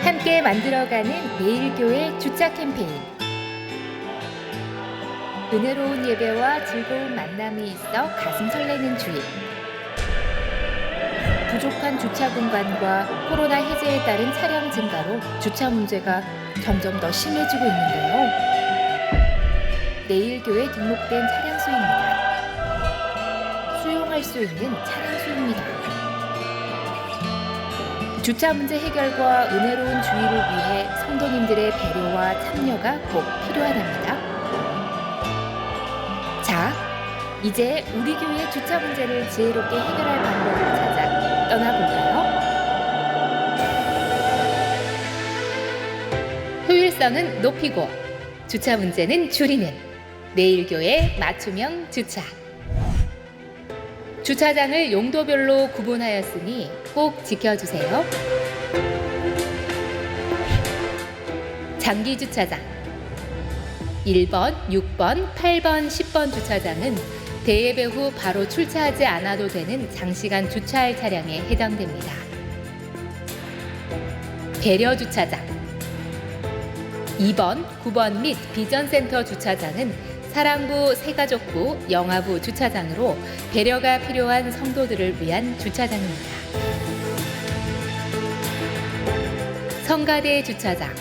함께 만들어가는 매일교회 주차 캠페인. 은혜로운 예배와 즐거운 만남이 있어 가슴 설레는 주일. 부족한 주차 공간과 코로나 해제에 따른 차량 증가로 주차 문제가 점점 더 심해지고 있는데요. 매일교회 등록된 차량 수입니다. 수용할 수 있는 차량 수입니다. 주차 문제 해결과 은혜로운 주일을 위해 성도님들의 배려와 참여가 꼭 필요하답니다. 자, 이제 우리 교회 주차 문제를 지혜롭게 해결할 방법을 찾아 떠나볼까요? 효율성은 높이고 주차 문제는 줄이는 매일교회 맞춤형 주차. 주차장을 용도별로 구분하였으니 꼭 지켜주세요. 장기 주차장 1번, 6번, 8번, 10번 주차장은 대예배 후 바로 출차하지 않아도 되는 장시간 주차할 차량에 해당됩니다. 배려 주차장 2번, 9번 및 비전센터 주차장은 사랑부, 새가족부, 영아부 주차장으로 배려가 필요한 성도들을 위한 주차장입니다. 성가대 주차장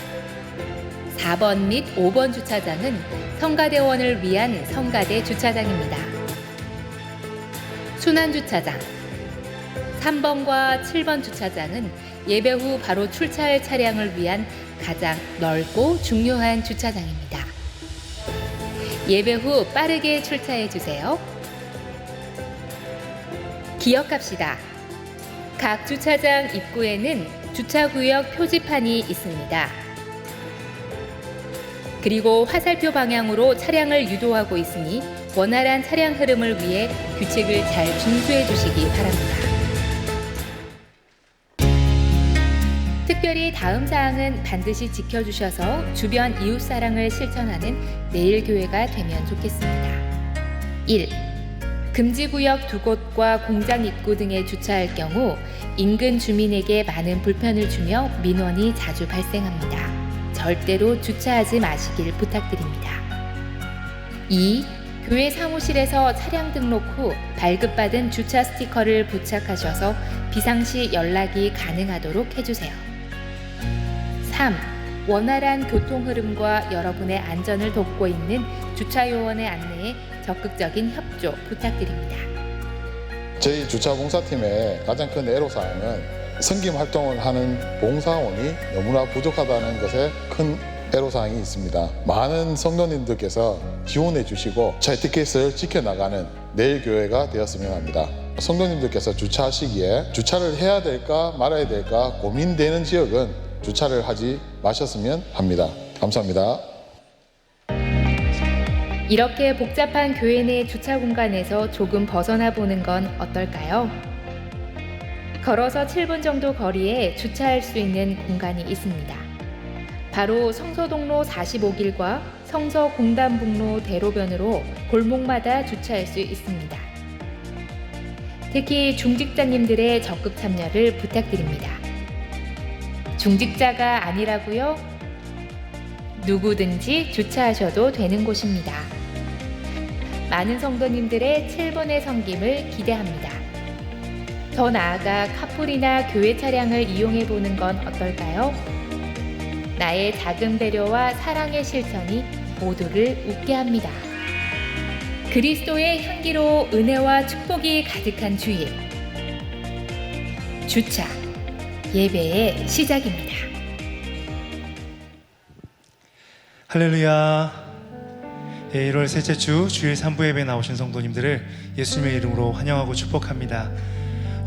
4번 및 5번 주차장은 성가대원을 위한 성가대 주차장입니다. 순환주차장 3번과 7번 주차장은 예배 후 바로 출차할 차량을 위한 가장 넓고 중요한 주차장입니다. 예배 후 빠르게 출차해 주세요. 기억합시다. 각 주차장 입구에는 주차구역 표지판이 있습니다. 그리고 화살표 방향으로 차량을 유도하고 있으니 원활한 차량 흐름을 위해 규칙을 잘 준수해 주시기 바랍니다. 특별히 다음 사항은 반드시 지켜주셔서 주변 이웃사랑을 실천하는 매일교회가 되면 좋겠습니다. 1. 금지구역 2곳과 공장 입구 등에 주차할 경우 인근 주민에게 많은 불편을 주며 민원이 자주 발생합니다. 절대로 주차하지 마시길 부탁드립니다. 2. 교회 사무실에서 차량 등록 후 발급받은 주차 스티커를 부착하셔서 비상시 연락이 가능하도록 해주세요. 3. 원활한 교통 흐름과 여러분의 안전을 돕고 있는 주차요원의 안내에 적극적인 협조 부탁드립니다. 저희 주차봉사팀의 가장 큰 애로사항은 성김 활동을 하는 봉사원이 너무나 부족하다는 것에 큰 애로사항이 있습니다. 많은 성도님들께서 지원해 주시고 차 에티켓을 지켜나가는 매일교회가 되었으면 합니다. 성도님들께서 주차하시기에 주차를 해야 될까 말아야 될까 고민되는 지역은 주차를 하지 마셨으면 합니다. 감사합니다. 이렇게 복잡한 교회 내 주차 공간에서 조금 벗어나 보는 건 어떨까요? 걸어서 7분 정도 거리에 주차할 수 있는 공간이 있습니다. 바로 성서동로 45길과 성서공단북로 대로변으로 골목마다 주차할 수 있습니다. 특히 중직자님들의 적극 참여를 부탁드립니다. 중직자가 아니라고요? 누구든지 주차하셔도 되는 곳입니다. 많은 성도님들의 7분의 섬김을 기대합니다. 더 나아가 카풀이나 교회 차량을 이용해 보는 건 어떨까요? 나의 작은 배려와 사랑의 실천이 모두를 웃게 합니다. 그리스도의 향기로 은혜와 축복이 가득한 주일. 주차, 예배의 시작입니다. 할렐루야. 1월 셋째 주 주일 3부 예배 나오신 성도님들을 예수님의 이름으로 환영하고 축복합니다.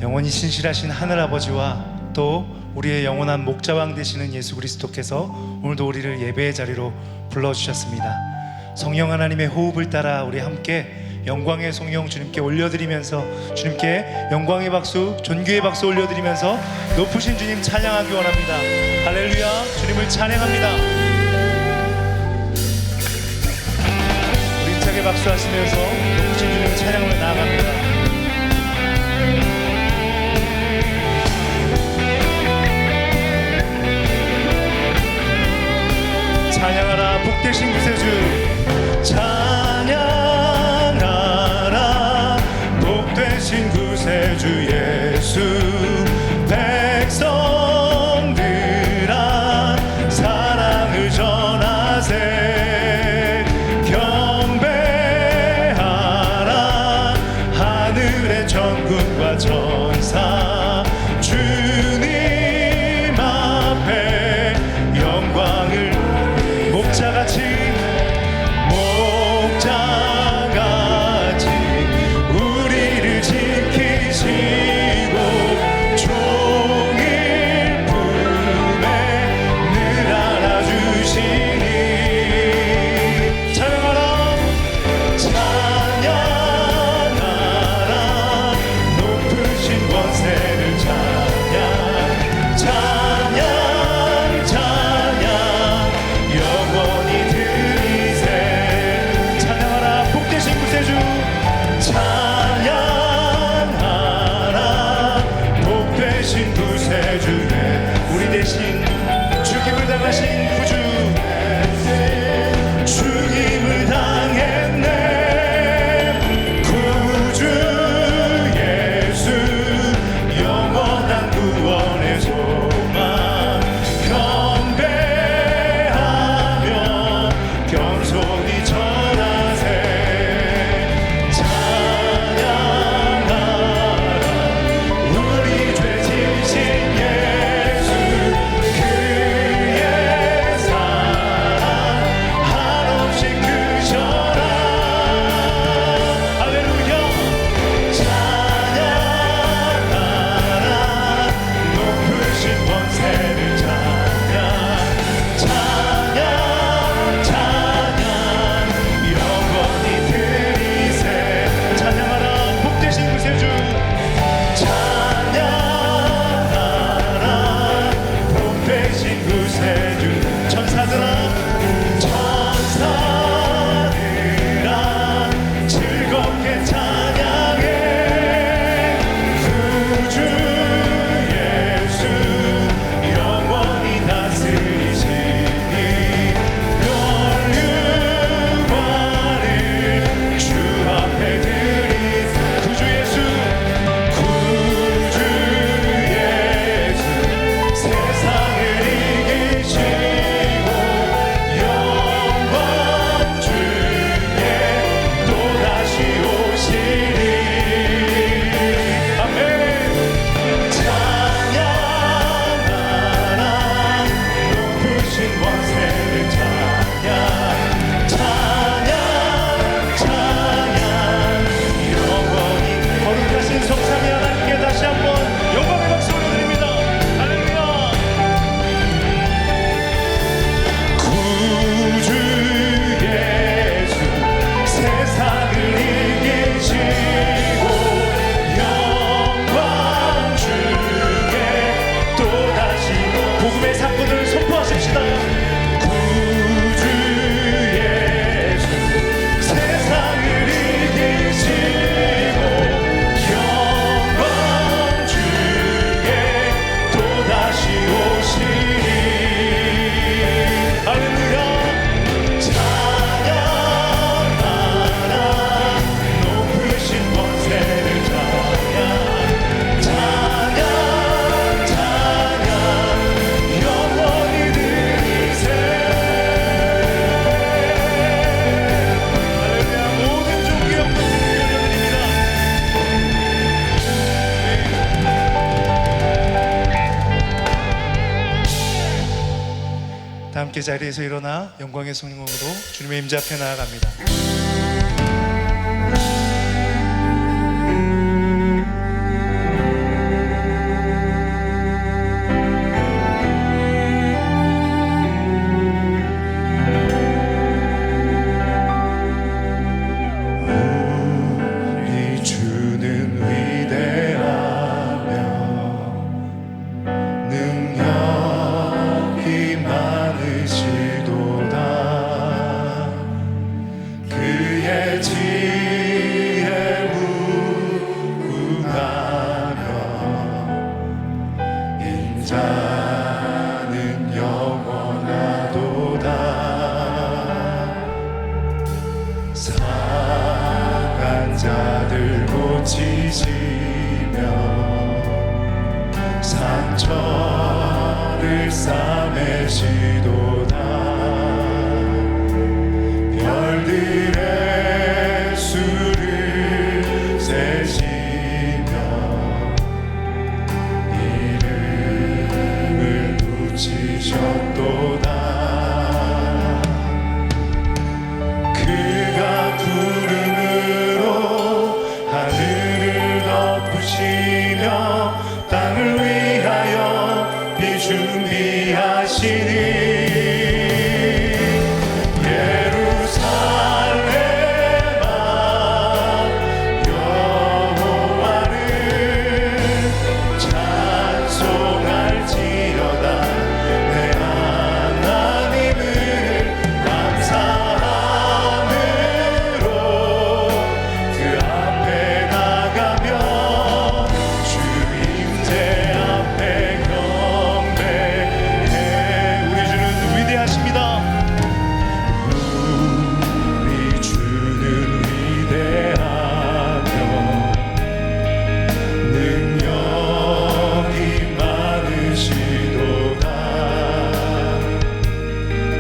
영원히 신실하신 하늘아버지와 또 우리의 영원한 목자왕 되시는 예수 그리스도께서 오늘도 우리를 예배의 자리로 불러주셨습니다. 성령 하나님의 호흡을 따라 우리 함께 영광의 성령 주님께 올려드리면서 주님께 영광의 박수, 존귀의 박수 올려드리면서 높으신 주님 찬양하기 원합니다. 할렐루야. 주님을 찬양합니다. 우리 힘차게 박수하시면서 높으신 주님을 찬양하며 나아갑니다. 복되신 구세주 찬양하라 복되신 구세주 예수 백성들아 사랑을 전하세 경배하라 하늘의 천군과 천사 주님 앞에 영광을 목자같이 우리를 지키시고 종일 품에 늘 안아주시니 찬양하라 찬양하라 높으신 권세를 찬양 찬양 찬양 영원히 드리세 찬양하라 복되신 구세주 찬양하라 복되신 구세주의 우리 대신 죽임을 당하신 구주 죽임을 당했네 구주 예수 영원한 구원의 소망 경배하며 겸손히 전하세 찬양하라 우리 죄 지신 예수 그의 사랑 한없이 크셔라 할렐루야 찬양하라 높으신 권세를 찬양 찬양 찬양 영원히 드리세 찬양하라 복되신 구세주 찬양하라 복되신 구세주 천사들아 천사들아 즐겁게 찬양해 구주 예수 영원히 다스리시니 영광을 주 앞에 드리세 구주 예수 세상을 이기시고 영광 주에 또다시 오시리 아멘 찬양하라 높으신 권세를 찬양 찬양 찬양 영원히 거룩하신 성삼위 하나님께 다시 한번 영광의 박수 올려드립니다 할렐루야 구주 예수 세상을 이기시고 영광 주에 또다시 복음의 사건을 선포하십시다 구주 예수 세상을 이기시고 영광 주에 또다시 오시리 할렐루야 찬양하라 높으신 권세를 찬양 찬양 찬양 영원히 드리세 할렐루야 모든 종기 영광을 올려드립니다 다 함께 자리에서 일어나 영광의 성령으로 주님의 임재 앞에 나아갑니다. 우리 주는 위대하며 능력이 많으시도다 그 싸매시도다. 별들의 수를 세시며 이름을 붙이셨도다. 그가 구름으로 하늘을 덮으시며 땅을 위하여 비 준비하시니 예루살렘아 여호와를 찬송할지어다. 내 하나님을 감사함으로 그 앞에 나가며 주 임재 앞에 경배해. 우리 주는 위대하십니다. 우리 주는 위대하며 능력이 많으시도다.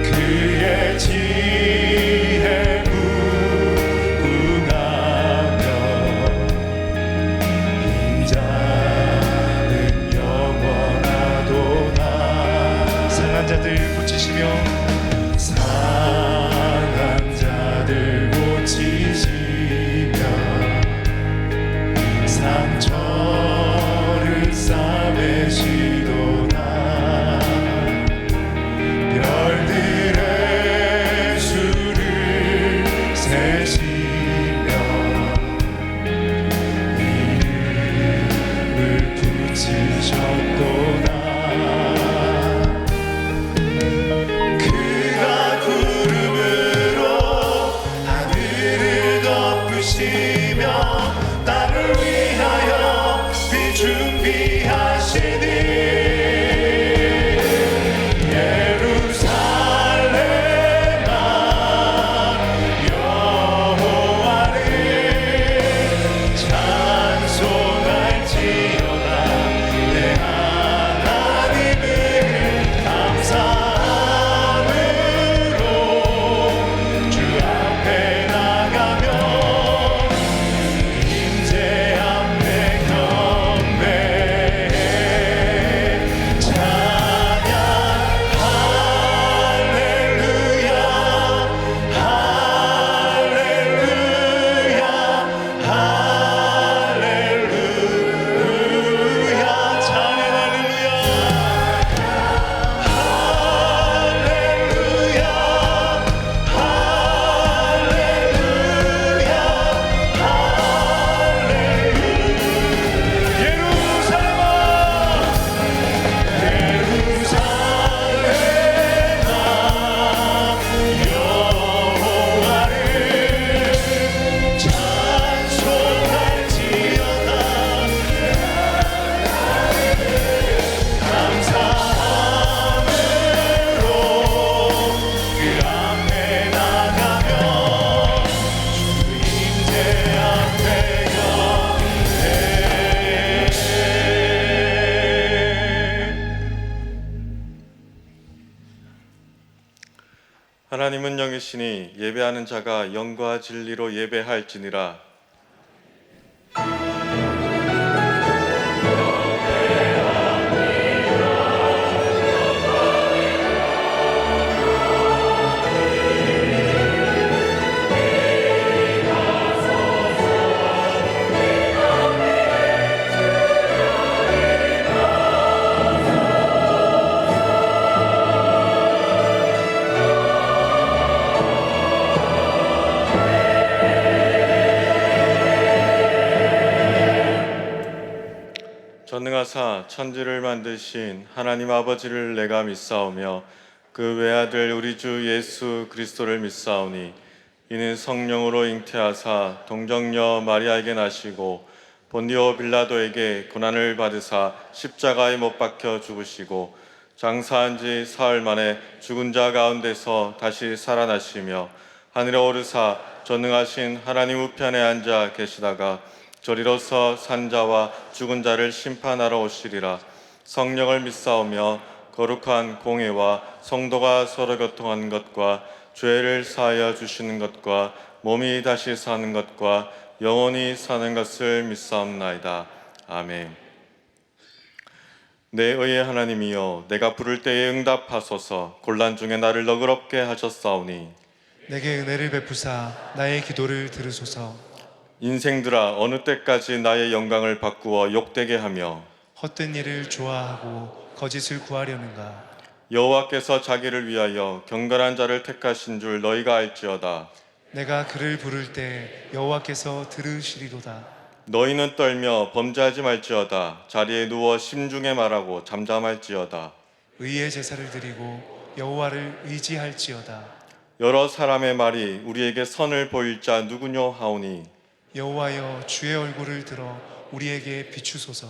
그의 지혜 무궁하며 인자는 영원하도다. 상한 자들 고치시며 상한 자들 고치시며 상처를 싸매시도다. 별들의 수를 세시며 이름을 붙이셨도다. 그가 구름으로 하늘을 덮으시며 땅을 위하여 비 준비하시니 예루살렘아 여호와를 찬송할지어다. 내 하나님을 감사함으로 주 앞에 나가며 임재 앞에 경배해. 찬양 할렐루야 할렐루야 할렐루야. 찬양 할렐루야 할렐루야 할렐루야. 예루살렘아 여호와를 찬송할지어다. 감사함으로 그 앞에 나가며 주 임재 앞에 경배해. 하나님은 영이시니 예배하는 자가 영과 진리로 예배할지니라. 전능하사 천지를 만드신 하나님 아버지를 내가 믿사오며 그 외아들 우리 주 예수 그리스도를 믿사오니 이는 성령으로 잉태하사 동정녀 마리아에게 나시고 본디오 빌라도에게 고난을 받으사 십자가에 못 박혀 죽으시고 장사한 지 사흘 만에 죽은 자 가운데서 다시 살아나시며 하늘에 오르사 전능하신 하나님 우편에 앉아 계시다가 저리로서 산 자와 죽은 자를 심판하러 오시리라. 성령을 믿사오며 거룩한 공예와 성도가 서로 교통한 것과 죄를 사하여 주시는 것과 몸이 다시 사는 것과 영원히 사는 것을 믿사옵나이다. 아멘. 내 의의 하나님이여, 내가 부를 때에 응답하소서. 곤란 중에 나를 너그럽게 하셨사오니 내게 은혜를 베푸사 나의 기도를 들으소서. 인생들아, 어느 때까지 나의 영광을 바꾸어 욕되게 하며 헛된 일을 좋아하고 거짓을 구하려는가. 여호와께서 자기를 위하여 경건한 자를 택하신 줄 너희가 알지어다. 내가 그를 부를 때 여호와께서 들으시리로다. 너희는 떨며 범죄하지 말지어다. 자리에 누워 심중에 말하고 잠잠할지어다. 의의 제사를 드리고 여호와를 의지할지어다. 여러 사람의 말이 우리에게 선을 보일 자 누구뇨 하오니 여호와여, 주의 얼굴을 들어 우리에게 비추소서.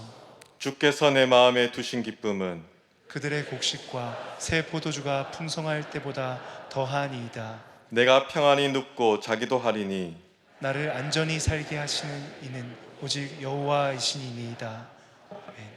주께서 내 마음에 두신 기쁨은 그들의 곡식과 새 포도주가 풍성할 때보다 더하니이다. 내가 평안히 눕고 자기도 하리니 나를 안전히 살게 하시는 이는 오직 여호와이시니이다. 아멘.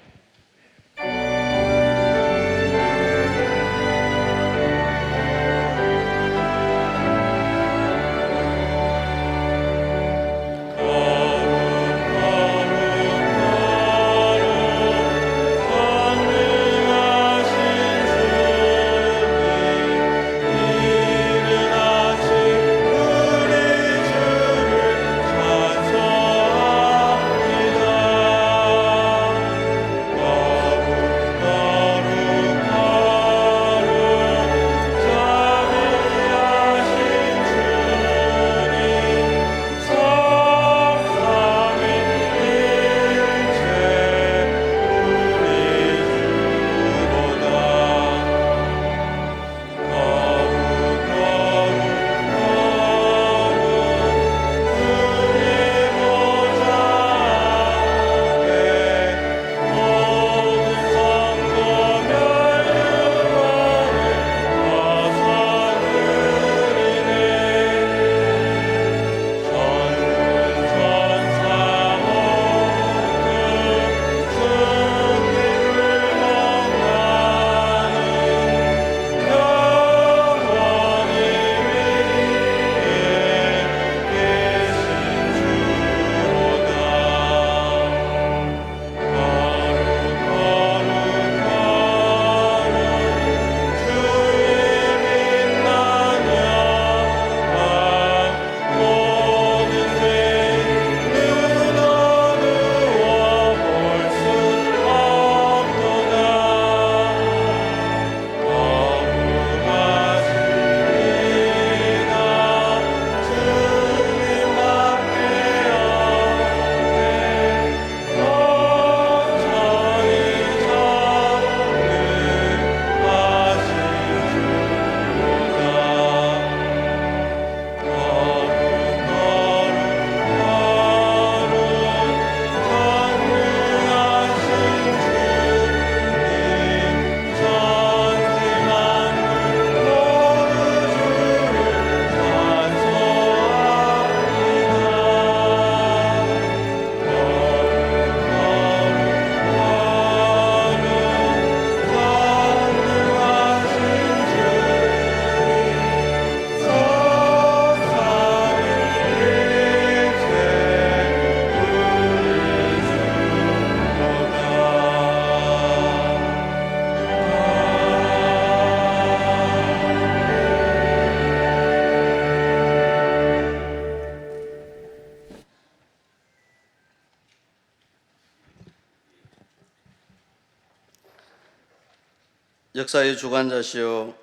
역사의 주관자시요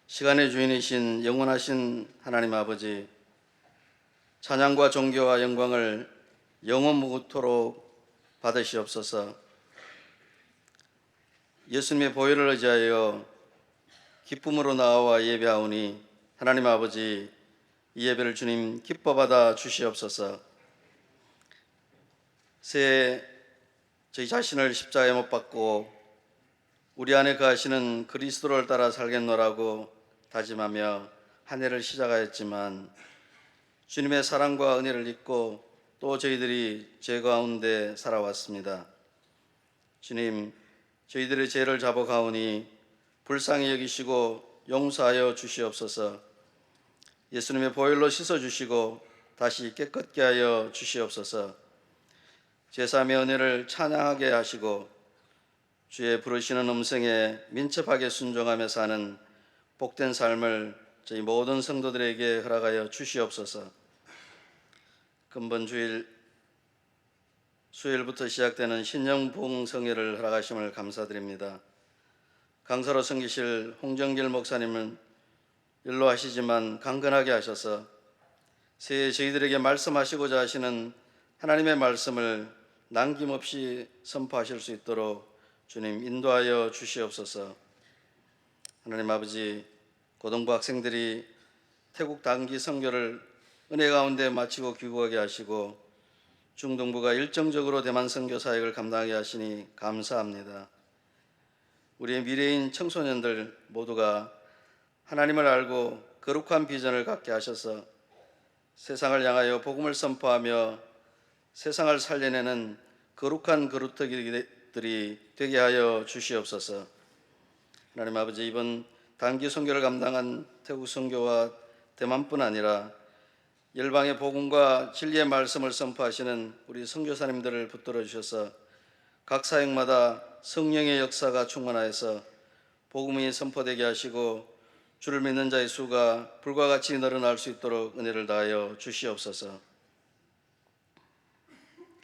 시간의 주인이신 영원하신 하나님 아버지, 찬양과 존귀와 영광을 영원무토록 받으시옵소서. 예수님의 보혈을 의지하여 기쁨으로 나와 예배하오니 하나님 아버지, 이 예배를 주님 기뻐 받아 주시옵소서. 새해 저희 자신을 십자가에 못 박고 우리 안에 거하시는 그리스도를 따라 살겠노라고 다짐하며 한 해를 시작하였지만 주님의 사랑과 은혜를 잊고 또 저희들이 죄 가운데 살아왔습니다. 주님, 저희들의 죄를 잡아가오니 불쌍히 여기시고 용서하여 주시옵소서. 예수님의 보혈로 씻어주시고 다시 깨끗게 하여 주시옵소서. 제3의 은혜를 찬양하게 하시고 주의 부르시는 음성에 민첩하게 순종하며 사는 복된 삶을 저희 모든 성도들에게 허락하여 주시옵소서. 금번 주일 수요일부터 시작되는 신령 부흥성회를 허락하심을 감사드립니다. 강사로 섬기실 홍정길 목사님은 연로하시지만 강건하게 하셔서 새해 저희들에게 말씀하시고자 하시는 하나님의 말씀을 남김없이 선포하실 수 있도록 주님 인도하여 주시옵소서. 하나님 아버지, 고등부 학생들이 태국 단기 선교를 은혜 가운데 마치고 귀국하게 하시고 중등부가 일정적으로 대만 선교 사역을 감당하게 하시니 감사합니다. 우리의 미래인 청소년들 모두가 하나님을 알고 거룩한 비전을 갖게 하셔서 세상을 향하여 복음을 선포하며 세상을 살려내는 거룩한 그루터기들이 되게 하여 주시옵소서. 하나님 아버지, 이번 단기 선교를 감당한 태국 선교와 대만뿐 아니라 열방의 복음과 진리의 말씀을 선포하시는 우리 선교사님들을 붙들어 주셔서 각 사역마다 성령의 역사가 충만하여서 복음이 선포되게 하시고 주를 믿는 자의 수가 불과 같이 늘어날 수 있도록 은혜를 다하여 주시옵소서.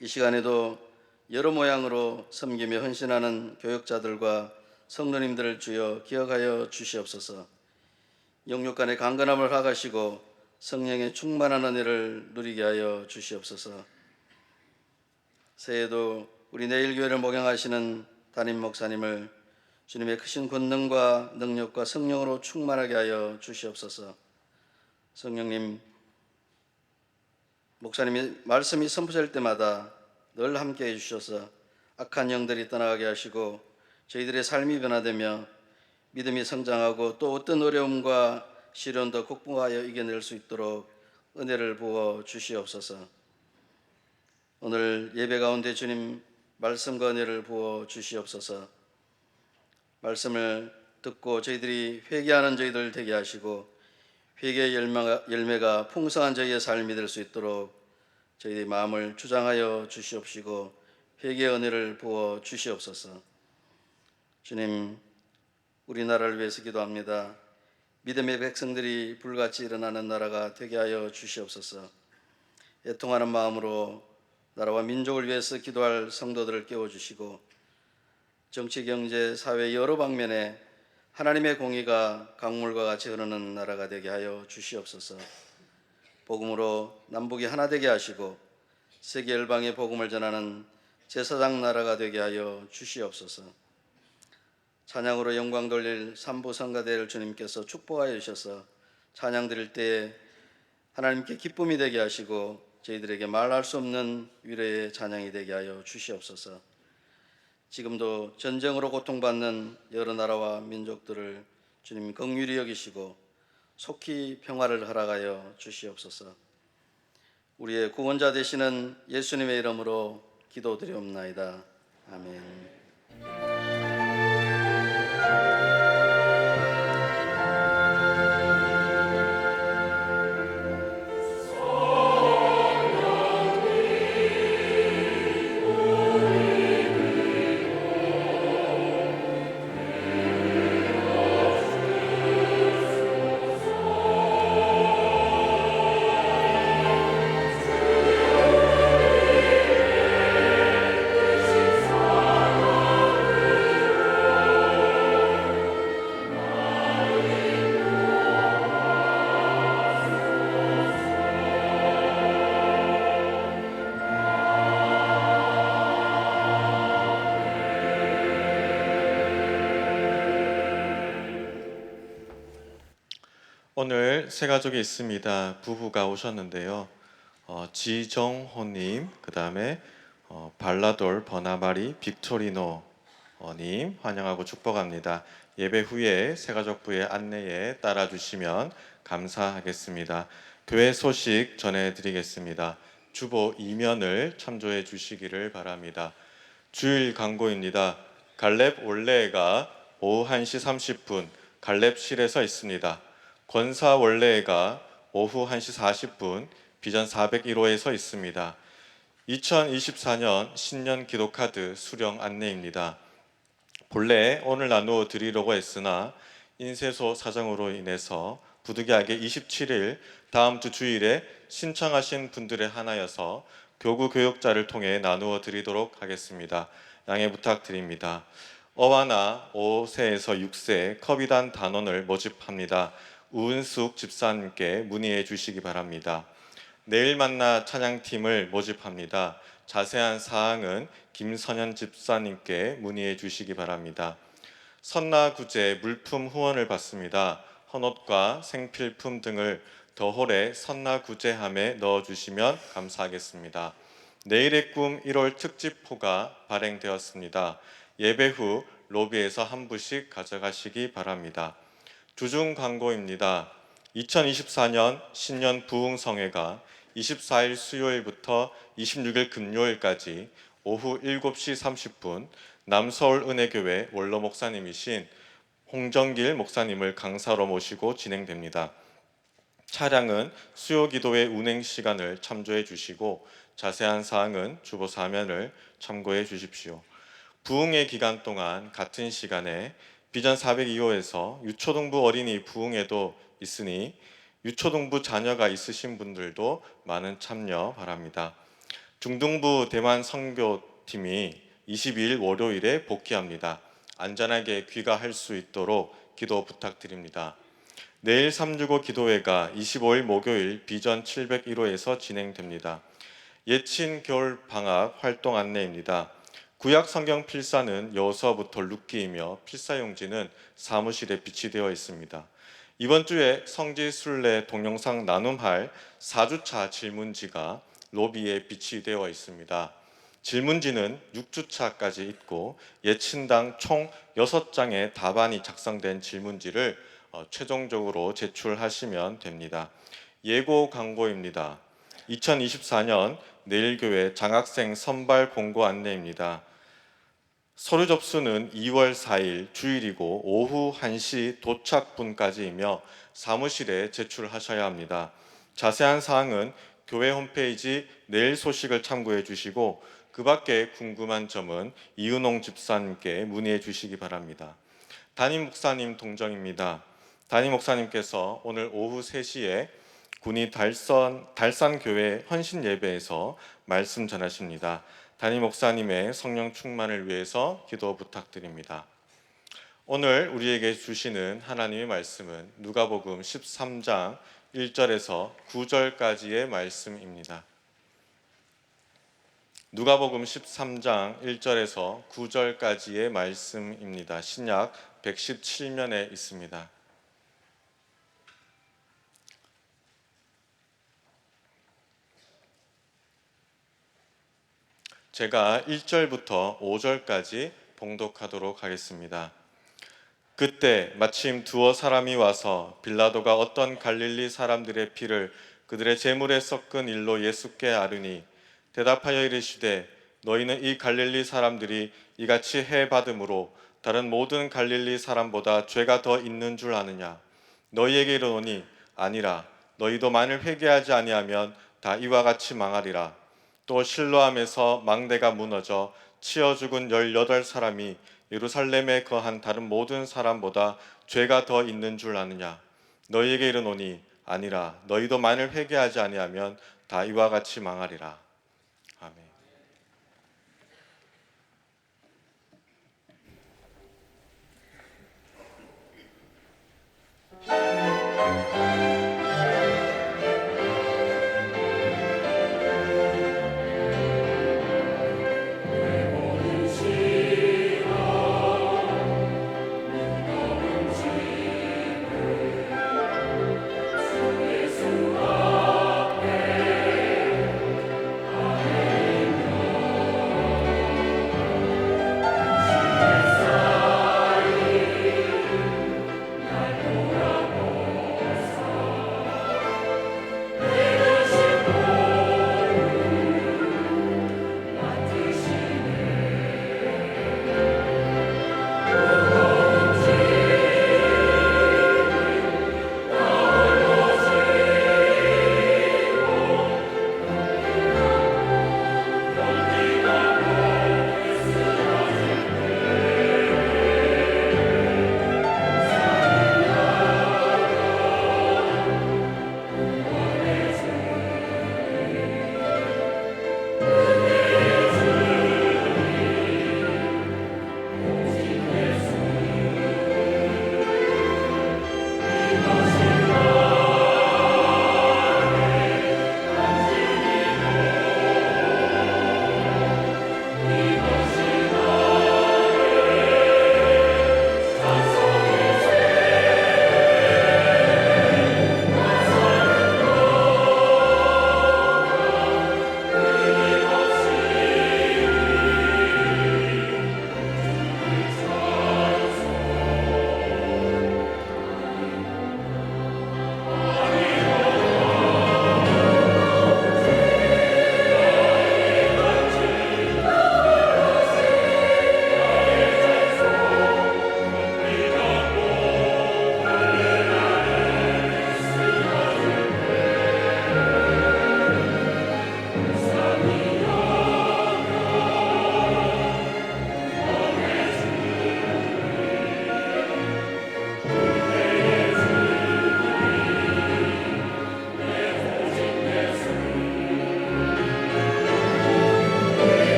이 시간에도 여러 모양으로 섬기며 헌신하는 교역자들과 성도님들을 주여 기억하여 주시옵소서. 영육 간의 강건함을 허락하시고 성령의 충만한 은혜를 누리게 하여 주시옵소서. 새해에도 우리 내일교회를 목양하시는 담임 목사님을 주님의 크신 권능과 능력과 성령으로 충만하게 하여 주시옵소서. 성령님, 목사님이 말씀이 선포될 때마다 늘 함께해 주셔서 악한 영들이 떠나가게 하시고 저희들의 삶이 변화되며 믿음이 성장하고 또 어떤 어려움과 시련도 극복하여 이겨낼 수 있도록 은혜를 부어 주시옵소서. 오늘 예배 가운데 주님 말씀과 은혜를 부어 주시옵소서. 말씀을 듣고 저희들이 회개하는 저희들 되게 하시고 회개의 열매가 풍성한 저희의 삶이 될 수 있도록 저희의 마음을 주장하여 주시옵시고 회개의 은혜를 부어 주시옵소서. 주님, 우리나라를 위해서 기도합니다. 믿음의 백성들이 불같이 일어나는 나라가 되게 하여 주시옵소서. 애통하는 마음으로 나라와 민족을 위해서 기도할 성도들을 깨워주시고 정치, 경제, 사회 여러 방면에 하나님의 공의가 강물과 같이 흐르는 나라가 되게 하여 주시옵소서. 복음으로 남북이 하나 되게 하시고 세계 열방의 복음을 전하는 제사장 나라가 되게 하여 주시옵소서. 찬양으로 영광 돌릴 삼부 성가대를 주님께서 축복하여 주셔서 찬양 드릴 때에 하나님께 기쁨이 되게 하시고 저희들에게 말할 수 없는 위로의 찬양이 되게 하여 주시옵소서. 지금도 전쟁으로 고통받는 여러 나라와 민족들을 주님 긍휼히 여기시고 속히 평화를 허락하여 주시옵소서. 우리의 구원자 되시는 예수님의 이름으로 기도드리옵나이다. 아멘. 오늘 세 가족이 있습니다. 부부가 오셨는데요. 지정호님, 그 다음에 발라돌 버나마리 빅토리노님 환영하고 축복합니다. 예배 후에 세 가족부의 안내에 따라주시면 감사하겠습니다. 교회 소식 전해드리겠습니다. 주보 2면을 참조해 주시기를 바랍니다. 주일 광고입니다. 갈렙 올레가 오후 1시 30분 갈렙실에서 있습니다. 권사 원래회가 오후 1시 40분 비전 401호에서 있습니다. 2024년 신년 기도카드 수령 안내입니다. 본래 오늘 나누어 드리려고 했으나 인쇄소 사정으로 인해서 부득이하게 27일 다음 주 주일에 신청하신 분들의 하나여서 교구 교육자를 통해 나누어 드리도록 하겠습니다. 양해 부탁드립니다. 어와나 5세에서 6세 커비단 단원을 모집합니다. 우은숙 집사님께 문의해 주시기 바랍니다. 내일 만나 찬양팀을 모집합니다. 자세한 사항은 김선현 집사님께 문의해 주시기 바랍니다. 선나구제 물품 후원을 받습니다. 헌옷과 생필품 등을 더홀에 선나구제함에 넣어주시면 감사하겠습니다. 내일의 꿈 1월 특집호가 발행되었습니다. 예배 후 로비에서 한 부씩 가져가시기 바랍니다. 주중 광고입니다. 2024년 신년 부흥성회가 24일 수요일부터 26일 금요일까지 오후 7시 30분 남서울은혜교회 원로 목사님이신 홍정길 목사님을 강사로 모시고 진행됩니다. 차량은 수요기도회 운행 시간을 참조해 주시고 자세한 사항은 주보 사면을 참고해 주십시오. 부흥회 기간 동안 같은 시간에 비전 402호에서 유초등부 어린이 부흥회도 있으니 유초등부 자녀가 있으신 분들도 많은 참여 바랍니다. 중등부 대만 선교팀이 22일 월요일에 복귀합니다. 안전하게 귀가할 수 있도록 기도 부탁드립니다. 내일 365 기도회가 25일 목요일 비전 701호에서 진행됩니다. 예친 겨울 방학 활동 안내입니다. 구약 성경 필사는 여호수아부터 룻기이며 필사용지는 사무실에 비치되어 있습니다. 이번 주에 성지 순례 동영상 나눔할 4주차 질문지가 로비에 비치되어 있습니다. 질문지는 6주차까지 있고 예친당 총 6장의 답안이 작성된 질문지를 최종적으로 제출하시면 됩니다. 예고 광고입니다. 2024년 내일교회 장학생 선발 공고 안내입니다. 서류 접수는 2월 4일 주일이고 오후 1시 도착분까지이며 사무실에 제출하셔야 합니다. 자세한 사항은 교회 홈페이지 내일 소식을 참고해 주시고 그 밖에 궁금한 점은 이은홍 집사님께 문의해 주시기 바랍니다. 담임 목사님 동정입니다. 담임 목사님께서 오늘 오후 3시에 군위 달산교회 헌신 예배에서 말씀 전하십니다. 담임 목사님의 성령 충만을 위해서 기도 부탁드립니다. 오늘 우리에게 주시는 하나님의 말씀은 누가복음 13장 1절에서 9절까지의 말씀입니다. 누가복음 13장 1절에서 9절까지의 말씀입니다. 신약 117면에 있습니다. 제가 1절부터 5절까지 봉독하도록 하겠습니다. 그때 마침 두어 사람이 와서 빌라도가 어떤 갈릴리 사람들의 피를 그들의 제물에 섞은 일로 예수께 아뢰니 대답하여 이르시되 너희는 이 갈릴리 사람들이 이같이 해 받음으로 다른 모든 갈릴리 사람보다 죄가 더 있는 줄 아느냐? 너희에게 이르노니 아니라. 너희도 만일 회개하지 아니하면 다 이와 같이 망하리라. 또 실로암에서 망대가 무너져 치어 죽은 18사람이 예루살렘에 거한 다른 모든 사람보다 죄가 더 있는 줄 아느냐? 너희에게 이르노니 아니라. 너희도 만일 회개하지 아니하면 다 이와 같이 망하리라. 아멘.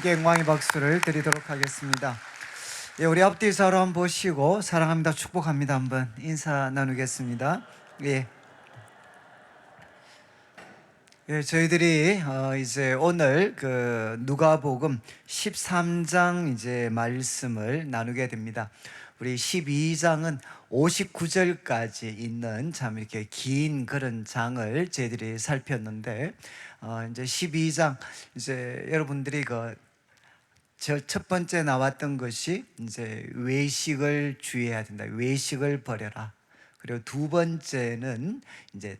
함께 영광의 박수를 드리도록 하겠습니다. 예, 우리 앞뒤 서로 한번 보시고 사랑합니다, 축복합니다 한번 인사 나누겠습니다. 예. 예, 저희들이 이제 오늘 그 누가복음 13장 이제 말씀을 나누게 됩니다. 우리 12장은 59절까지 있는 참 이렇게 긴 그런 장을 저희들이 살폈는데 이제 12장 이제 여러분들이 첫 번째 나왔던 것이 이제 외식을 주의해야 된다. 외식을 버려라. 그리고 두 번째는 이제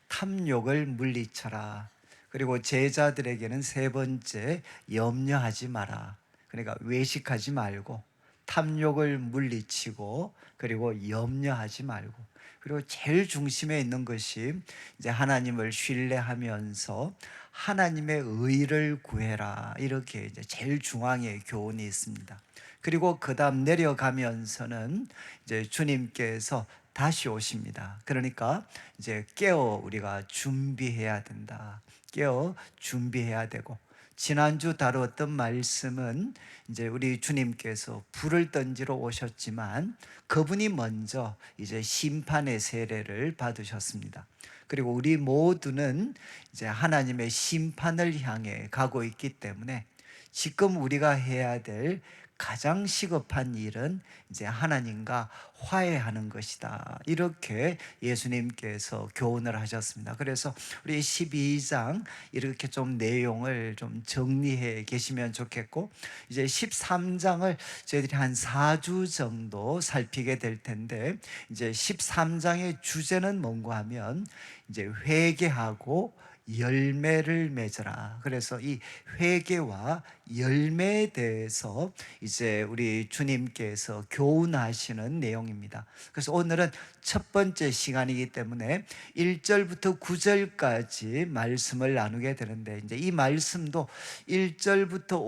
탐욕을 물리쳐라. 그리고 제자들에게는 세 번째, 염려하지 마라. 그러니까 외식하지 말고 탐욕을 물리치고 그리고 염려하지 말고, 그리고 제일 중심에 있는 것이 이제 하나님을 신뢰하면서 하나님의 의를 구해라. 이렇게 이제 제일 중앙에 교훈이 있습니다. 그리고 그다음 내려가면서는 이제 주님께서 다시 오십니다. 그러니까 이제 깨어 우리가 준비해야 된다. 깨어 준비해야 되고, 지난주 다루었던 말씀은 이제 우리 주님께서 불을 던지러 오셨지만 그분이 먼저 이제 심판의 세례를 받으셨습니다. 그리고 우리 모두는 이제 하나님의 심판을 향해 가고 있기 때문에 지금 우리가 해야 될 가장 시급한 일은 이제 하나님과 화해하는 것이다. 이렇게 예수님께서 교훈을 하셨습니다. 그래서 우리 12장 이렇게 좀 내용을 좀 정리해 계시면 좋겠고, 이제 13장을 저희들이 한 4주 정도 살피게 될 텐데, 이제 13장의 주제는 뭔가 하면 이제 회개하고 열매를 맺어라. 그래서 이 회개와 열매에 대해서 이제 우리 주님께서 교훈하시는 내용입니다. 그래서 오늘은 첫 번째 시간이기 때문에 1절부터 9절까지 말씀을 나누게 되는데, 이제 이 말씀도 1절부터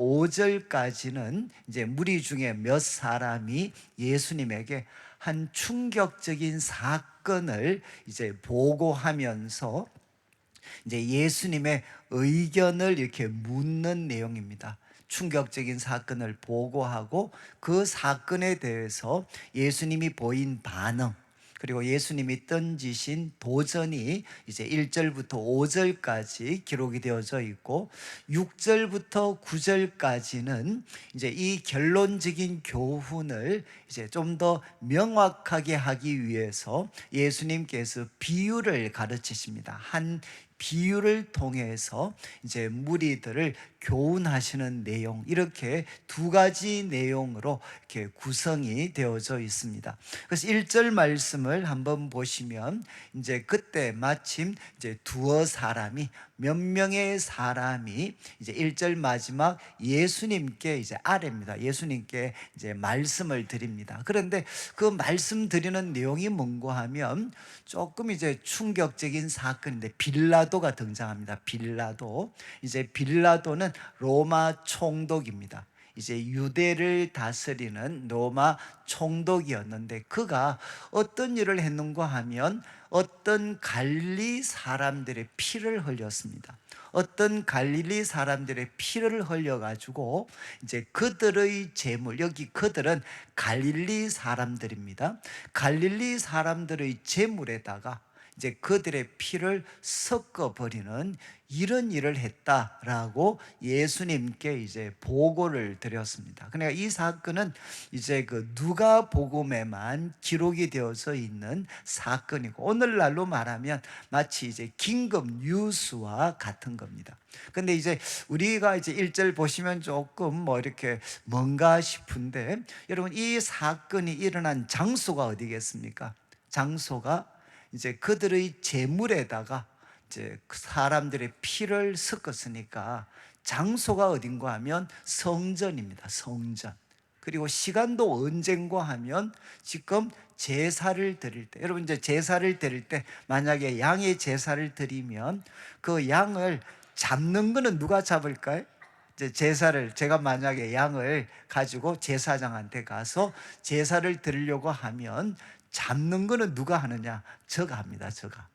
5절까지는 이제 무리 중에 몇 사람이 예수님에게 한 충격적인 사건을 이제 보고하면서 이제 예수님의 의견을 이렇게 묻는 내용입니다. 충격적인 사건을 보고하고 그 사건에 대해서 예수님이 보인 반응, 그리고 예수님이 던지신 도전이 이제 1절부터 5절까지 기록이 되어져 있고, 6절부터 9절까지는 이제 이 결론적인 교훈을 이제 좀 더 명확하게 하기 위해서 예수님께서 비유를 가르치십니다. 한 비유를 통해서 이제 무리들을 교훈하시는 내용, 이렇게 두 가지 내용으로 이렇게 구성이 되어져 있습니다. 그래서 1절 말씀을 한번 보시면 이제 그때 마침 이제 두어 사람이, 몇 명의 사람이 이제 1절 마지막 예수님께 이제 아뢰입니다. 예수님께 이제 말씀을 드립니다. 그런데 그 말씀 드리는 내용이 뭔가 하면 조금 이제 충격적인 사건인데, 빌라도가 등장합니다. 빌라도. 이제 빌라도는 로마 총독입니다. 이제 유대를 다스리는 로마 총독이었는데, 그가 어떤 일을 했는가 하면 어떤 갈릴리 사람들의 피를 흘렸습니다. 어떤 갈릴리 사람들의 피를 흘려가지고 이제 그들의 재물, 여기 그들은 갈릴리 사람들입니다. 갈릴리 사람들의 재물에다가 이제 그들의 피를 섞어버리는 이런 일을 했다라고 예수님께 이제 보고를 드렸습니다. 그러니까 이 사건은 이제 그 누가복음에만 기록이 되어져 있는 사건이고, 오늘날로 말하면 마치 이제 긴급 뉴스와 같은 겁니다. 근데 이제 우리가 이제 1절 보시면 조금 뭐 이렇게 뭔가 싶은데, 여러분 이 사건이 일어난 장소가 어디겠습니까? 장소가 이제 그들의 재물에다가 이제 사람들의 피를 섞었으니까 장소가 어딘가 하면 성전입니다. 성전. 그리고 시간도 언젠가 하면 지금 제사를 드릴 때, 여러분 이제 제사를 드릴 때 만약에 양의 제사를 드리면 그 양을 잡는 거는 누가 잡을까요? 이제 제사를, 제가 만약에 양을 가지고 제사장한테 가서 제사를 드리려고 하면 잡는 거는 누가 하느냐? 저가 합니다. 저가.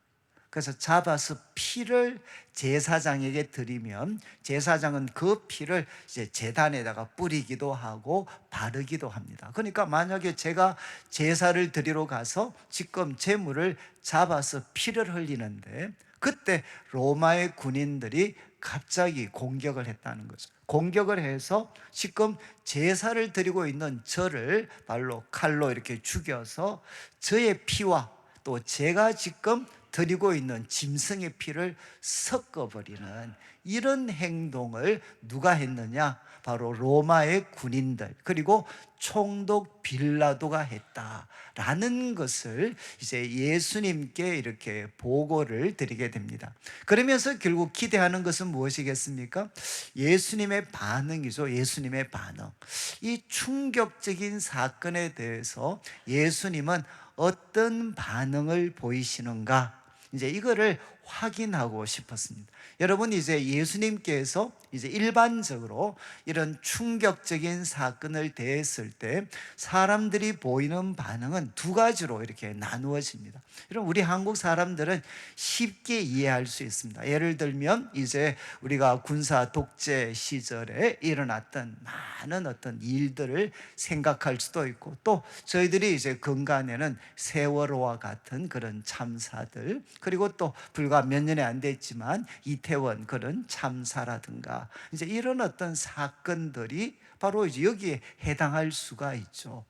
그래서 잡아서 피를 제사장에게 드리면 제사장은 그 피를 이제 제단에다가 뿌리기도 하고 바르기도 합니다. 그러니까 만약에 제가 제사를 드리러 가서 지금 제물을 잡아서 피를 흘리는데 그때 로마의 군인들이 갑자기 공격을 했다는 거죠. 공격을 해서 지금 제사를 드리고 있는 저를 발로 칼로 이렇게 죽여서 저의 피와 또 제가 지금 드리고 있는 짐승의 피를 섞어버리는 이런 행동을 누가 했느냐? 바로 로마의 군인들 그리고 총독 빌라도가 했다라는 것을 이제 예수님께 이렇게 보고를 드리게 됩니다. 그러면서 결국 기대하는 것은 무엇이겠습니까? 예수님의 반응이죠. 예수님의 반응. 이 충격적인 사건에 대해서 예수님은 어떤 반응을 보이시는가? 이제 이거를 확인하고 싶었습니다. 여러분, 이제 예수님께서 이제 일반적으로 이런 충격적인 사건을 대했을 때 사람들이 보이는 반응은 두 가지로 이렇게 나누어집니다. 여러분, 우리 한국 사람들은 쉽게 이해할 수 있습니다. 예를 들면 이제 우리가 군사 독재 시절에 일어났던 많은 어떤 일들을 생각할 수도 있고 또 저희들이 이제 근간에는 세월호와 같은 그런 참사들 그리고 또 불과 몇 년이 안 됐지만 이태원 그런 참사라든가 이제 이런 어떤 사건들이 바로 이제 여기에 해당할 수가 있죠.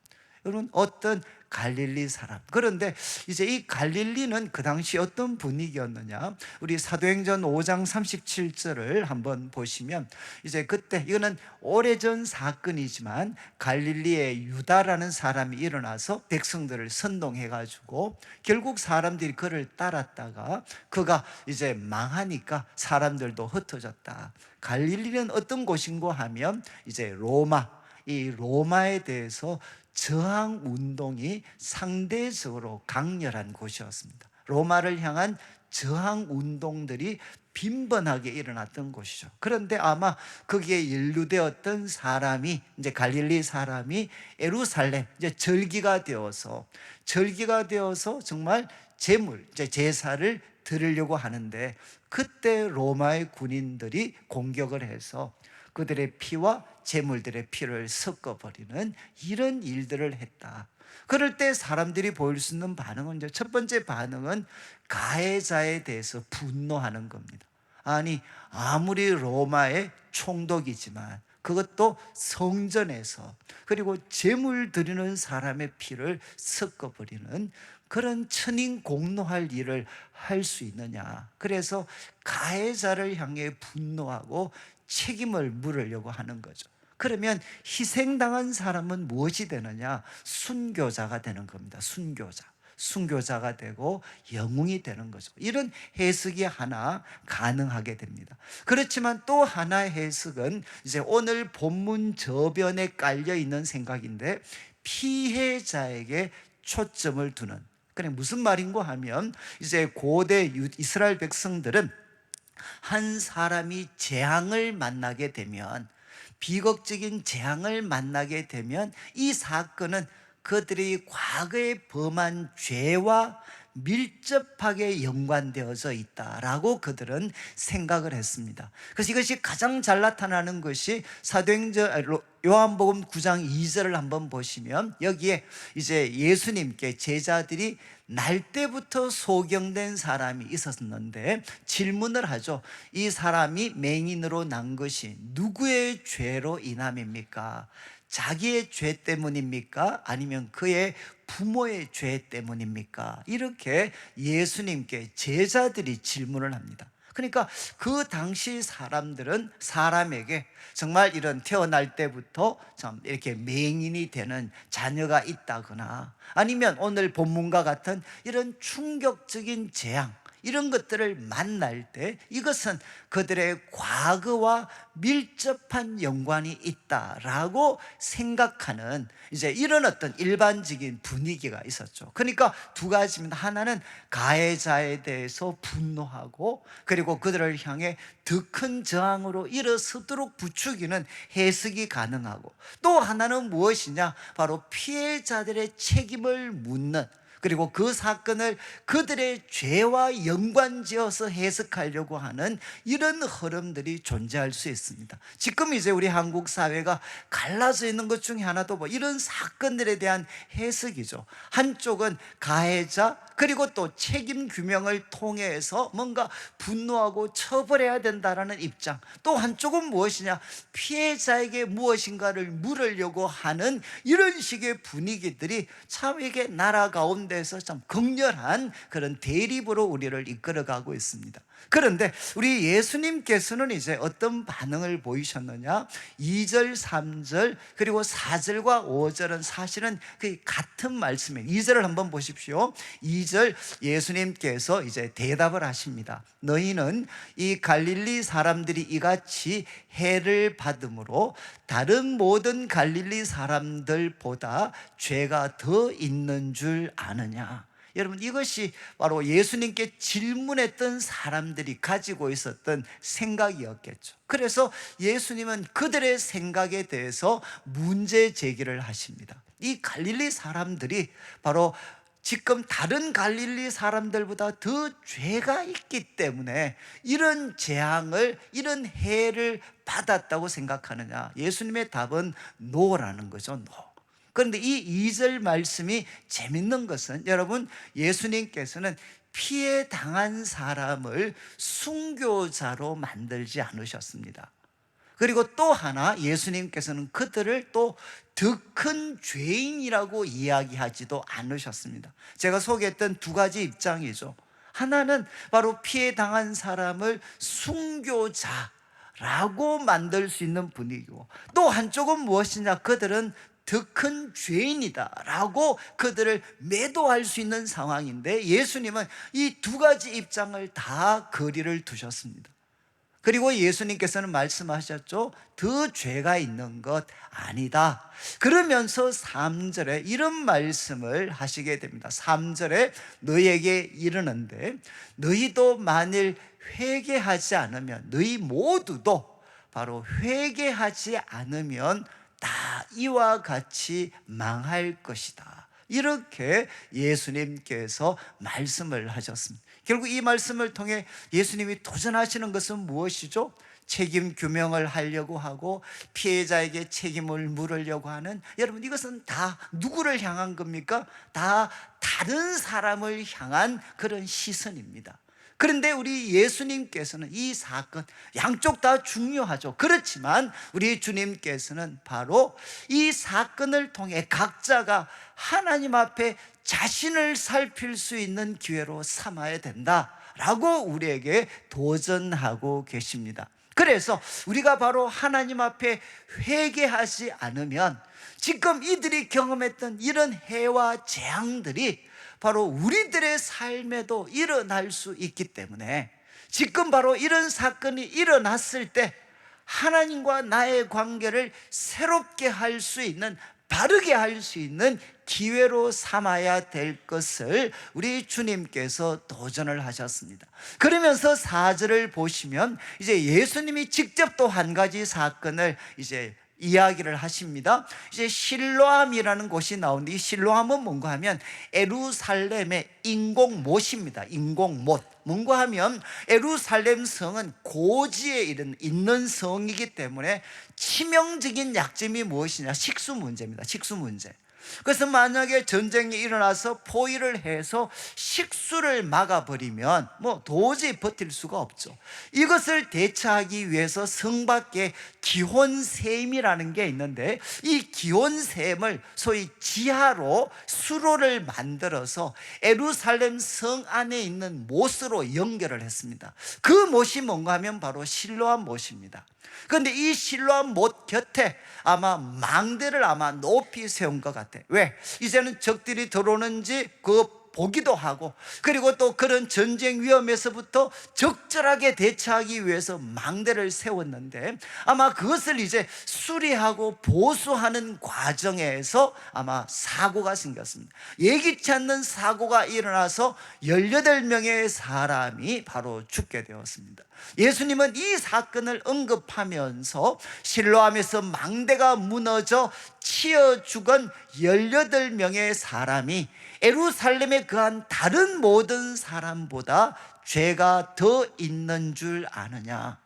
여러분, 어떤 갈릴리 사람. 그런데 이제 이 갈릴리는 그 당시 어떤 분위기였느냐? 우리 사도행전 5장 37절을 한번 보시면 이제 그때 이거는 오래전 사건이지만 갈릴리에 유다라는 사람이 일어나서 백성들을 선동해 가지고 결국 사람들이 그를 따랐다가 그가 이제 망하니까 사람들도 흩어졌다. 갈릴리는 어떤 곳인고 하면 이제 로마, 이 로마에 대해서 저항 운동이 상대적으로 강렬한 곳이었습니다. 로마를 향한 저항 운동들이 빈번하게 일어났던 곳이죠. 그런데 아마 거기에 연루되었던 사람이 이제 갈릴리 사람이 예루살렘 이제 절기가 되어서 정말 제물 이제 제사를 드리려고 하는데 그때 로마의 군인들이 공격을 해서 그들의 피와 제물들의 피를 섞어버리는 이런 일들을 했다. 그럴 때 사람들이 보일 수 있는 반응은 이제 첫 번째 반응은 가해자에 대해서 분노하는 겁니다. 아니, 아무리 로마의 총독이지만 그것도 성전에서 그리고 제물 드리는 사람의 피를 섞어버리는 그런 천인공노할 일을 할 수 있느냐. 그래서 가해자를 향해 분노하고 책임을 물으려고 하는 거죠. 그러면 희생당한 사람은 무엇이 되느냐? 순교자가 되는 겁니다. 순교자가 되고 영웅이 되는 거죠. 이런 해석이 하나 가능하게 됩니다. 그렇지만 또 하나의 해석은 이제 오늘 본문 저변에 깔려 있는 생각인데 피해자에게 초점을 두는. 그래 무슨 말인고 하면 이제 고대 이스라엘 백성들은 한 사람이 재앙을 만나게 되면 비극적인 재앙을 만나게 되면 이 사건은 그들이 과거에 범한 죄와 밀접하게 연관되어져 있다라고 그들은 생각을 했습니다. 그래서 이것이 가장 잘 나타나는 것이 사도행전 요한복음 9장 2절을 한번 보시면 여기에 이제 예수님께 제자들이 날 때부터 소경된 사람이 있었는데 질문을 하죠. 이 사람이 맹인으로 난 것이 누구의 죄로 인함입니까? 자기의 죄 때문입니까? 아니면 그의 부모의 죄 때문입니까? 이렇게 예수님께 제자들이 질문을 합니다. 그러니까 그 당시 사람들은 사람에게 정말 이런 태어날 때부터 참 이렇게 맹인이 되는 자녀가 있다거나 아니면 오늘 본문과 같은 이런 충격적인 재앙 이런 것들을 만날 때 이것은 그들의 과거와 밀접한 연관이 있다라고 생각하는 이제 이런 어떤 일반적인 분위기가 있었죠. 그러니까 두 가지입니다. 하나는 가해자에 대해서 분노하고 그리고 그들을 향해 더 큰 저항으로 일어서도록 부추기는 해석이 가능하고 또 하나는 무엇이냐? 바로 피해자들의 책임을 묻는 그리고 그 사건을 그들의 죄와 연관지어서 해석하려고 하는 이런 흐름들이 존재할 수 있습니다. 지금 이제 우리 한국 사회가 갈라져 있는 것 중에 하나도 뭐 이런 사건들에 대한 해석이죠. 한쪽은 가해자 그리고 또 책임 규명을 통해서 뭔가 분노하고 처벌해야 된다라는 입장, 또 한쪽은 무엇이냐, 피해자에게 무엇인가를 물으려고 하는 이런 식의 분위기들이 참 이게 나라 가운데서 참 극렬한 그런 대립으로 우리를 이끌어가고 있습니다. 그런데 우리 예수님께서는 이제 어떤 반응을 보이셨느냐, 2절, 3절 그리고 4절과 5절은 사실은 그 같은 말씀이에요. 2절을 한번 보십시오. 2절 예수님께서 이제 대답을 하십니다. 너희는 이 갈릴리 사람들이 이같이 해를 받음으로 다른 모든 갈릴리 사람들보다 죄가 더 있는 줄 아느냐. 여러분, 이것이 바로 예수님께 질문했던 사람들이 가지고 있었던 생각이었겠죠. 그래서 예수님은 그들의 생각에 대해서 문제 제기를 하십니다. 이 갈릴리 사람들이 바로 지금 다른 갈릴리 사람들보다 더 죄가 있기 때문에 이런 재앙을, 이런 해를 받았다고 생각하느냐. 예수님의 답은 노라는 거죠. 노. 그런데 이 2절 말씀이 재밌는 것은, 여러분, 예수님께서는 피해 당한 사람을 순교자로 만들지 않으셨습니다. 그리고 또 하나, 예수님께서는 그들을 또 더 큰 죄인이라고 이야기하지도 않으셨습니다. 제가 소개했던 두 가지 입장이죠. 하나는 바로 피해 당한 사람을 순교자라고 만들 수 있는 분위기고, 또 한쪽은 무엇이냐, 그들은 더 큰 죄인이다라고 그들을 매도할 수 있는 상황인데, 예수님은 이 두 가지 입장을 다 거리를 두셨습니다. 그리고 예수님께서는 말씀하셨죠. 더 죄가 있는 것 아니다. 그러면서 3절에 이런 말씀을 하시게 됩니다. 3절에 너희에게 이르는데 너희도 만일 회개하지 않으면, 너희 모두도 바로 회개하지 않으면 다 이와 같이 망할 것이다. 이렇게 예수님께서 말씀을 하셨습니다. 결국 이 말씀을 통해 예수님이 도전하시는 것은 무엇이죠? 책임 규명을 하려고 하고 피해자에게 책임을 물으려고 하는, 여러분, 이것은 다 누구를 향한 겁니까? 다 다른 사람을 향한 그런 시선입니다. 그런데 우리 예수님께서는 이 사건, 양쪽 다 중요하죠. 그렇지만 우리 주님께서는 바로 이 사건을 통해 각자가 하나님 앞에 자신을 살필 수 있는 기회로 삼아야 된다라고 우리에게 도전하고 계십니다. 그래서 우리가 바로 하나님 앞에 회개하지 않으면 지금 이들이 경험했던 이런 해와 재앙들이 바로 우리들의 삶에도 일어날 수 있기 때문에, 지금 바로 이런 사건이 일어났을 때 하나님과 나의 관계를 새롭게 할 수 있는, 바르게 할 수 있는 기회로 삼아야 될 것을 우리 주님께서 도전을 하셨습니다. 그러면서 4절을 보시면 이제 예수님이 직접 또 한 가지 사건을 이제 이야기를 하십니다. 이제 실로암이라는 곳이 나오는데, 이 실로암은 뭔가 하면 예루살렘의 인공못입니다. 인공못. 뭔가 하면 예루살렘 성은 고지에 있는 성이기 때문에 치명적인 약점이 무엇이냐? 식수 문제입니다. 식수 문제. 그래서 만약에 전쟁이 일어나서 포위를 해서 식수를 막아버리면 도저히 버틸 수가 없죠. 이것을 대처하기 위해서 성 밖에 기혼샘이라는 게 있는데, 이 기혼샘을 소위 지하로 수로를 만들어서 예루살렘 성 안에 있는 못으로 연결을 했습니다. 그 못이 뭔가 하면 바로 실로암 못입니다. 그런데 이 실로암 못 곁에 아마 망대를 높이 세운 것 같아. 왜? 이제는 적들이 들어오는지 보기도 하고, 그리고 또 그런 전쟁 위험에서부터 적절하게 대처하기 위해서 망대를 세웠는데, 아마 그것을 이제 수리하고 보수하는 과정에서 아마 사고가 생겼습니다. 예기치 않는 사고가 일어나서 18명의 사람이 바로 죽게 되었습니다. 예수님은 이 사건을 언급하면서 실로암에서 망대가 무너져 치여 죽은 18명의 사람이 예루살렘에 거한 다른 모든 사람보다 죄가 더 있는 줄 아느냐?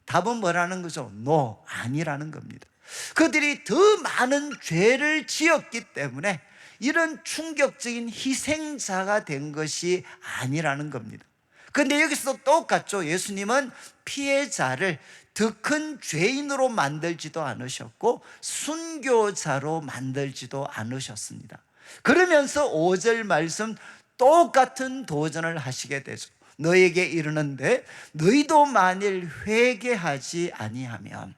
답은 뭐라는 거죠? No, 아니라는 겁니다. 그들이 더 많은 죄를 지었기 때문에 이런 충격적인 희생자가 된 것이 아니라는 겁니다. 그런데 여기서 똑같죠. 예수님은 피해자를 더 큰 죄인으로 만들지도 않으셨고 순교자로 만들지도 않으셨습니다. 그러면서 5절 말씀 똑같은 도전을 하시게 되죠. 너에게 이르는데 너희도 만일 회개하지 아니하면,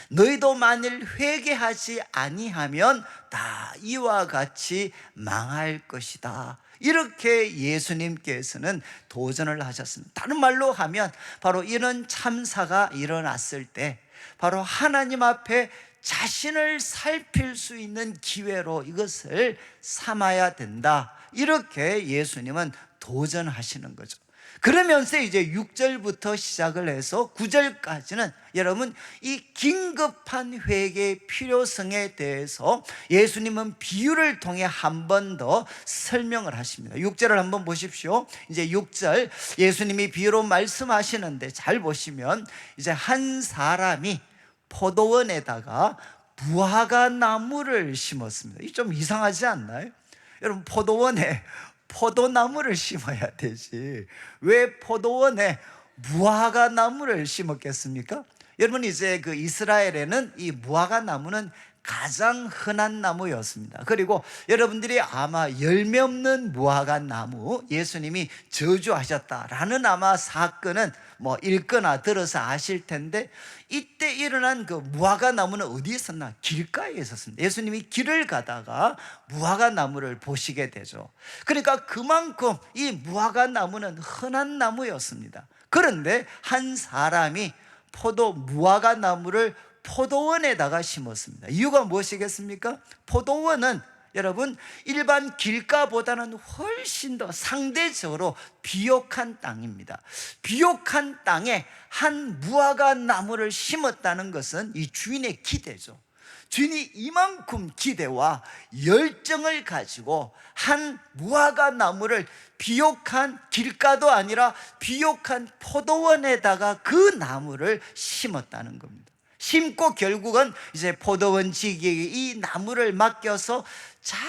너희도 만일 회개하지 아니하면 다 이와 같이 망할 것이다. 이렇게 예수님께서는 도전을 하셨습니다. 다른 말로 하면 바로 이런 참사가 일어났을 때 바로 하나님 앞에 자신을 살필 수 있는 기회로 이것을 삼아야 된다. 이렇게 예수님은 도전하시는 거죠. 그러면서 이제 6절부터 시작을 해서 9절까지는 여러분 이 긴급한 회개의 필요성에 대해서 예수님은 비유를 통해 한 번 더 설명을 하십니다. 6절을 한번 보십시오. 이제 6절 예수님이 비유로 말씀하시는데 잘 보시면 이제 한 사람이 포도원에다가 무화과 나무를 심었습니다. 이게 좀 이상하지 않나요? 여러분 포도원에 포도나무를 심어야 되지 왜 포도원에 무화과 나무를 심었겠습니까? 여러분 이제 그 이스라엘에는 이 무화과 나무는 가장 흔한 나무였습니다. 그리고 여러분들이 아마 열매 없는 무화과 나무 예수님이 저주하셨다라는 아마 사건은 뭐 읽거나 들어서 아실 텐데, 이때 일어난 그 무화과 나무는 어디에 있었나? 길가에 있었습니다. 예수님이 길을 가다가 무화과 나무를 보시게 되죠. 그러니까 그만큼 이 무화과 나무는 흔한 나무였습니다. 그런데 한 사람이 무화과 나무를 포도원에다가 심었습니다. 이유가 무엇이겠습니까? 포도원은 여러분 일반 길가보다는 훨씬 더 상대적으로 비옥한 땅입니다. 비옥한 땅에 한 무화과 나무를 심었다는 것은 이 주인의 기대죠. 주인이 이만큼 기대와 열정을 가지고 한 무화과 나무를 비옥한 길가도 아니라 비옥한 포도원에다가 그 나무를 심었다는 겁니다. 심고 결국은 이제 포도원 지기에게 이 나무를 맡겨서 잘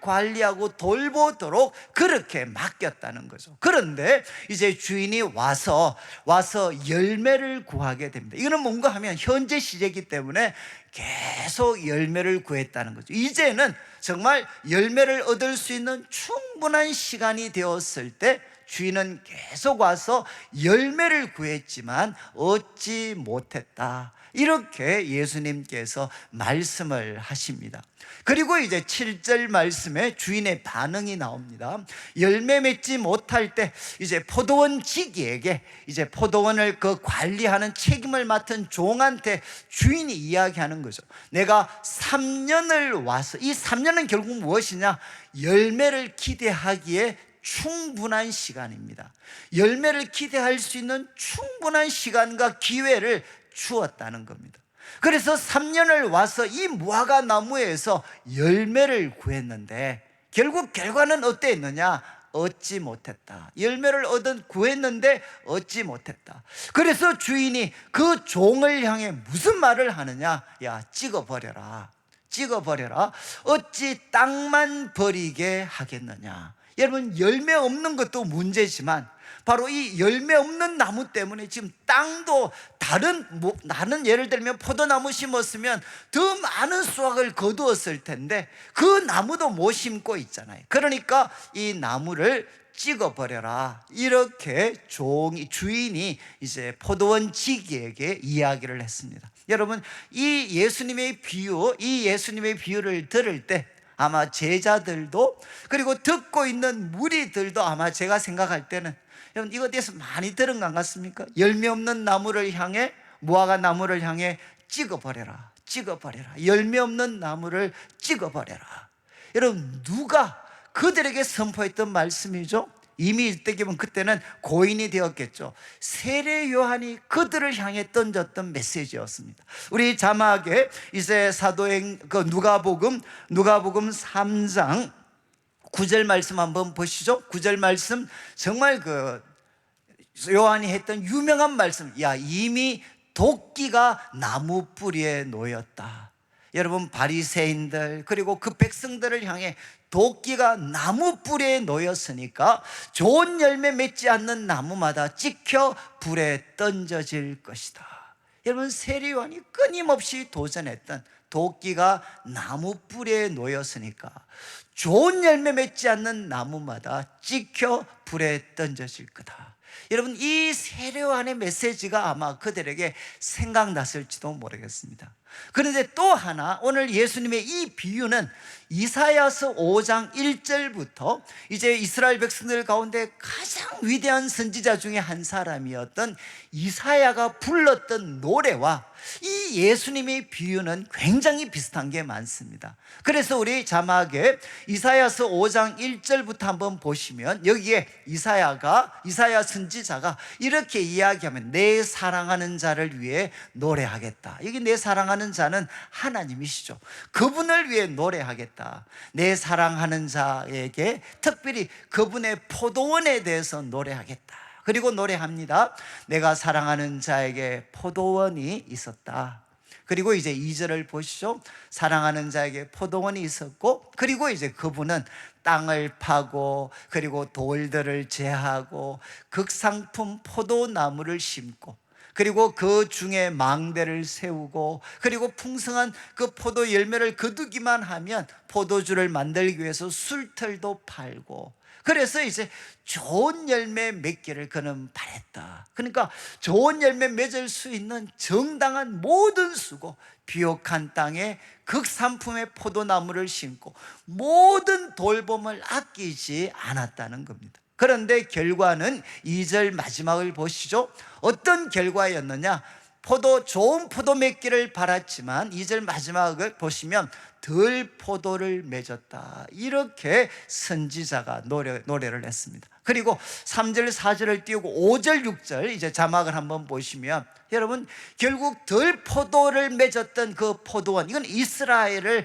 관리하고 돌보도록 그렇게 맡겼다는 거죠. 그런데 이제 주인이 와서 열매를 구하게 됩니다. 이거는 뭔가 하면 현재 시제이기 때문에 계속 열매를 구했다는 거죠. 이제는 정말 열매를 얻을 수 있는 충분한 시간이 되었을 때 주인은 계속 와서 열매를 구했지만 얻지 못했다. 이렇게 예수님께서 말씀을 하십니다. 그리고 이제 7절 말씀에 주인의 반응이 나옵니다. 열매 맺지 못할 때 이제 포도원 지기에게 이제 포도원을 그 관리하는 책임을 맡은 종한테 주인이 이야기하는 거죠. 내가 3년을 와서, 이 3년은 결국 무엇이냐? 열매를 기대하기에 충분한 시간입니다. 열매를 기대할 수 있는 충분한 시간과 기회를 주었다는 겁니다. 그래서 3년을 와서 이 무화과 나무에서 열매를 구했는데 결국 결과는 어땠느냐? 얻지 못했다. 열매를 구했는데 얻지 못했다. 그래서 주인이 그 종을 향해 무슨 말을 하느냐? 야, 찍어버려라. 어찌 땅만 버리게 하겠느냐? 여러분 열매 없는 것도 문제지만 바로 이 열매 없는 나무 때문에 지금 땅도 나는 예를 들면 포도나무 심었으면 더 많은 수확을 거두었을 텐데 그 나무도 못 심고 있잖아요. 그러니까 이 나무를 찍어버려라. 이렇게 주인이 이제 포도원 지기에게 이야기를 했습니다. 여러분 이 예수님의 비유를 들을 때 아마 제자들도 그리고 듣고 있는 무리들도 아마 제가 생각할 때는 여러분 이거에 대해서 많이 들은 것 같습니까? 열매 없는 나무를 향해, 무화과 나무를 향해 찍어버려라. 열매 없는 나무를 찍어버려라. 여러분 누가 그들에게 선포했던 말씀이죠? 이미 이때면 그때는 고인이 되었겠죠. 세례 요한이 그들을 향해 던졌던 메시지였습니다. 우리 자막에 이제 사도행 누가복음 3장 9절 말씀 한번 보시죠. 9절 말씀 정말 요한이 했던 유명한 말씀. 야, 이미 도끼가 나무 뿌리에 놓였다. 여러분, 바리새인들 그리고 그 백성들을 향해 도끼가 나무 뿌리에 놓였으니까 좋은 열매 맺지 않는 나무마다 찍혀 불에 던져질 것이다. 여러분, 세례요한이 끊임없이 도전했던 도끼가 나무 뿌리에 놓였으니까 좋은 열매 맺지 않는 나무마다 찍혀 불에 던져질 거다. 여러분, 이 세례요한의 메시지가 아마 그들에게 생각났을지도 모르겠습니다. 그런데 또 하나, 오늘 예수님의 이 비유는 이사야서 5장 1절부터 이제 이스라엘 백성들 가운데 가장 위대한 선지자 중에 한 사람이었던 이사야가 불렀던 노래와 이 예수님의 비유는 굉장히 비슷한 게 많습니다. 그래서 우리 자막에 이사야서 5장 1절부터 한번 보시면 여기에 이사야 선지자가 이렇게 이야기하면 내 사랑하는 자를 위해 노래하겠다. 여기 내 사랑하는 자는 하나님이시죠. 그분을 위해 노래하겠다. 내 사랑하는 자에게 특별히 그분의 포도원에 대해서 노래하겠다. 그리고 노래합니다. 내가 사랑하는 자에게 포도원이 있었다. 그리고 이제 2절을 보시죠. 사랑하는 자에게 포도원이 있었고, 그리고 이제 그분은 땅을 파고 그리고 돌들을 제하고 극상품 포도나무를 심고 그리고 그 중에 망대를 세우고 그리고 풍성한 그 포도 열매를 거두기만 하면 포도주를 만들기 위해서 술틀도 팔고, 그래서 이제 좋은 열매 맺기를 그는 바랬다. 그러니까 좋은 열매 맺을 수 있는 정당한 모든 수고, 비옥한 땅에 극산품의 포도나무를 심고 모든 돌봄을 아끼지 않았다는 겁니다. 그런데 결과는 2절 마지막을 보시죠. 어떤 결과였느냐? 좋은 포도 맺기를 바랐지만 2절 마지막을 보시면 덜 포도를 맺었다. 이렇게 선지자가 노래를 했습니다. 그리고 3절 4절을 띄우고 5절 6절 이제 자막을 한번 보시면 여러분, 결국 덜 포도를 맺었던 그 포도원, 이건 이스라엘과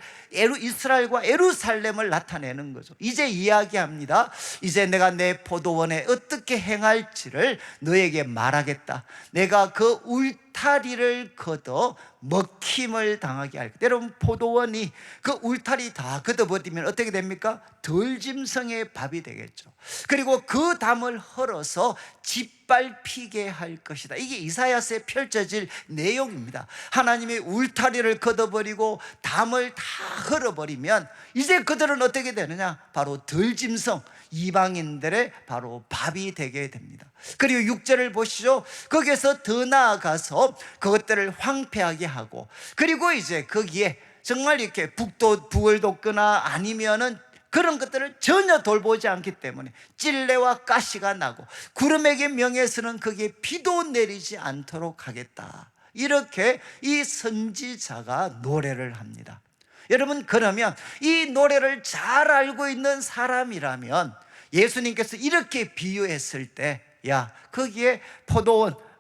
예루살렘을 나타내는 거죠. 이제 이야기합니다. 이제 내가 내 포도원에 어떻게 행할지를 너에게 말하겠다. 내가 그 울타리를 걷어 먹힘을 당하게 할 거다. 여러분, 포도원이 그 울타리 다 걷어버리면 어떻게 됩니까? 들짐승의 밥이 되겠죠. 그리고 그 담을 헐어서 짓밟히게 할 것이다. 이게 이사야서에 펼쳐질 내용입니다. 하나님이 울타리를 걷어버리고 담을 다 헐어버리면 이제 그들은 어떻게 되느냐? 바로 들짐승, 이방인들의 바로 밥이 되게 됩니다. 그리고 6절을 보시죠. 거기에서 더 나아가서 그것들을 황폐하게 하고, 그리고 이제 거기에 정말 이렇게 북을 돋거나 아니면은 그런 것들을 전혀 돌보지 않기 때문에 찔레와 가시가 나고 구름에게 명예서는 거기에 비도 내리지 않도록 하겠다. 이렇게 이 선지자가 노래를 합니다. 여러분, 그러면 이 노래를 잘 알고 있는 사람이라면 예수님께서 이렇게 비유했을 때, 야, 거기에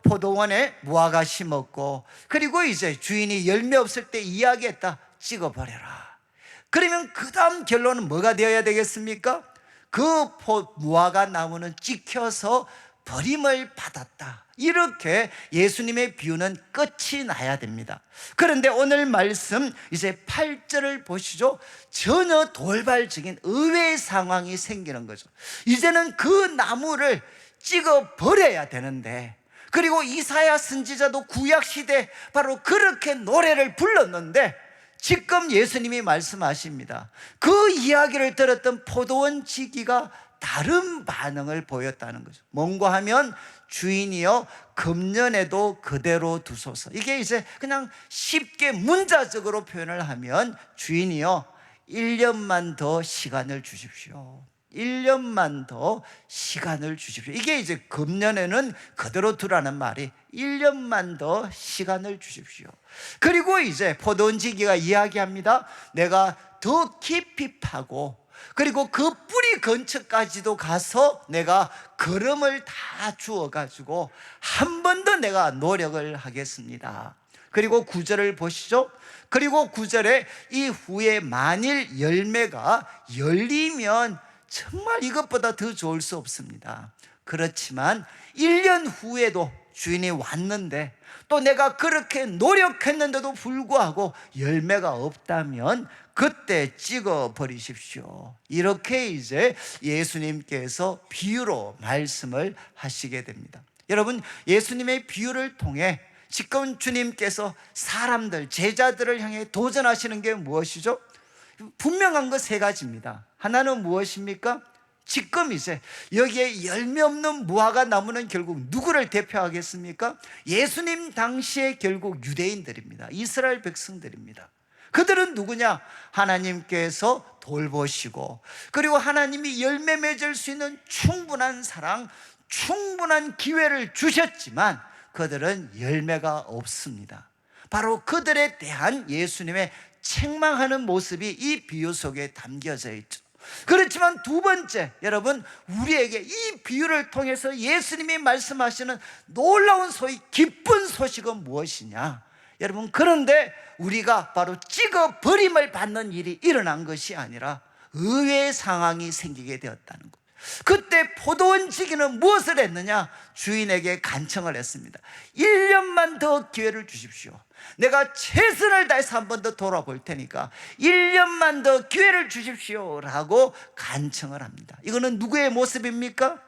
포도원에 무화과 심었고 그리고 이제 주인이 열매 없을 때 이야기했다. 찍어버려라. 그러면 그 다음 결론은 뭐가 되어야 되겠습니까? 그 무화과 나무는 찍혀서 버림을 받았다. 이렇게 예수님의 비유는 끝이 나야 됩니다. 그런데 오늘 말씀 이제 8절을 보시죠. 전혀 돌발적인 의외의 상황이 생기는 거죠. 이제는 그 나무를 찍어 버려야 되는데, 그리고 이사야 선지자도 구약시대 바로 그렇게 노래를 불렀는데 지금 예수님이 말씀하십니다. 그 이야기를 들었던 포도원 지기가 다른 반응을 보였다는 거죠. 뭔가 하면 주인이여 금년에도 그대로 두소서. 이게 이제 그냥 쉽게 문자적으로 표현을 하면 주인이여 1년만 더 시간을 주십시오. 1년만 더 시간을 주십시오. 이게 이제 금년에는 그대로 두라는 말이 1년만 더 시간을 주십시오. 그리고 이제 포도원지기가 이야기합니다. 내가 더 깊이 파고 그리고 그 뿌리 근처까지도 가서 내가 거름을 다 주어가지고 한 번 더 내가 노력을 하겠습니다. 그리고 9절을 보시죠. 그리고 9절에 이후에 만일 열매가 열리면 정말 이것보다 더 좋을 수 없습니다. 그렇지만 1년 후에도 주인이 왔는데 또 내가 그렇게 노력했는데도 불구하고 열매가 없다면 그때 찍어 버리십시오. 이렇게 이제 예수님께서 비유로 말씀을 하시게 됩니다. 여러분, 예수님의 비유를 통해 지금 주님께서 사람들, 제자들을 향해 도전하시는 게 무엇이죠? 분명한 것 세 가지입니다. 하나는 무엇입니까? 지금 이제 여기에 열매 없는 무화과 나무는 결국 누구를 대표하겠습니까? 예수님 당시에 결국 유대인들입니다. 이스라엘 백성들입니다. 그들은 누구냐? 하나님께서 돌보시고 그리고 하나님이 열매 맺을 수 있는 충분한 사랑, 충분한 기회를 주셨지만 그들은 열매가 없습니다. 바로 그들에 대한 예수님의 책망하는 모습이 이 비유 속에 담겨져 있죠. 그렇지만 두 번째, 여러분, 우리에게 이 비유를 통해서 예수님이 말씀하시는 놀라운 소위 기쁜 소식은 무엇이냐? 여러분, 그런데 우리가 바로 찍어 버림을 받는 일이 일어난 것이 아니라 의외의 상황이 생기게 되었다는 것. 그때 포도원 지기는 무엇을 했느냐? 주인에게 간청을 했습니다. 1년만 더 기회를 주십시오. 내가 최선을 다해서 한 번 더 돌아볼 테니까 1년만 더 기회를 주십시오 라고 간청을 합니다. 이거는 누구의 모습입니까?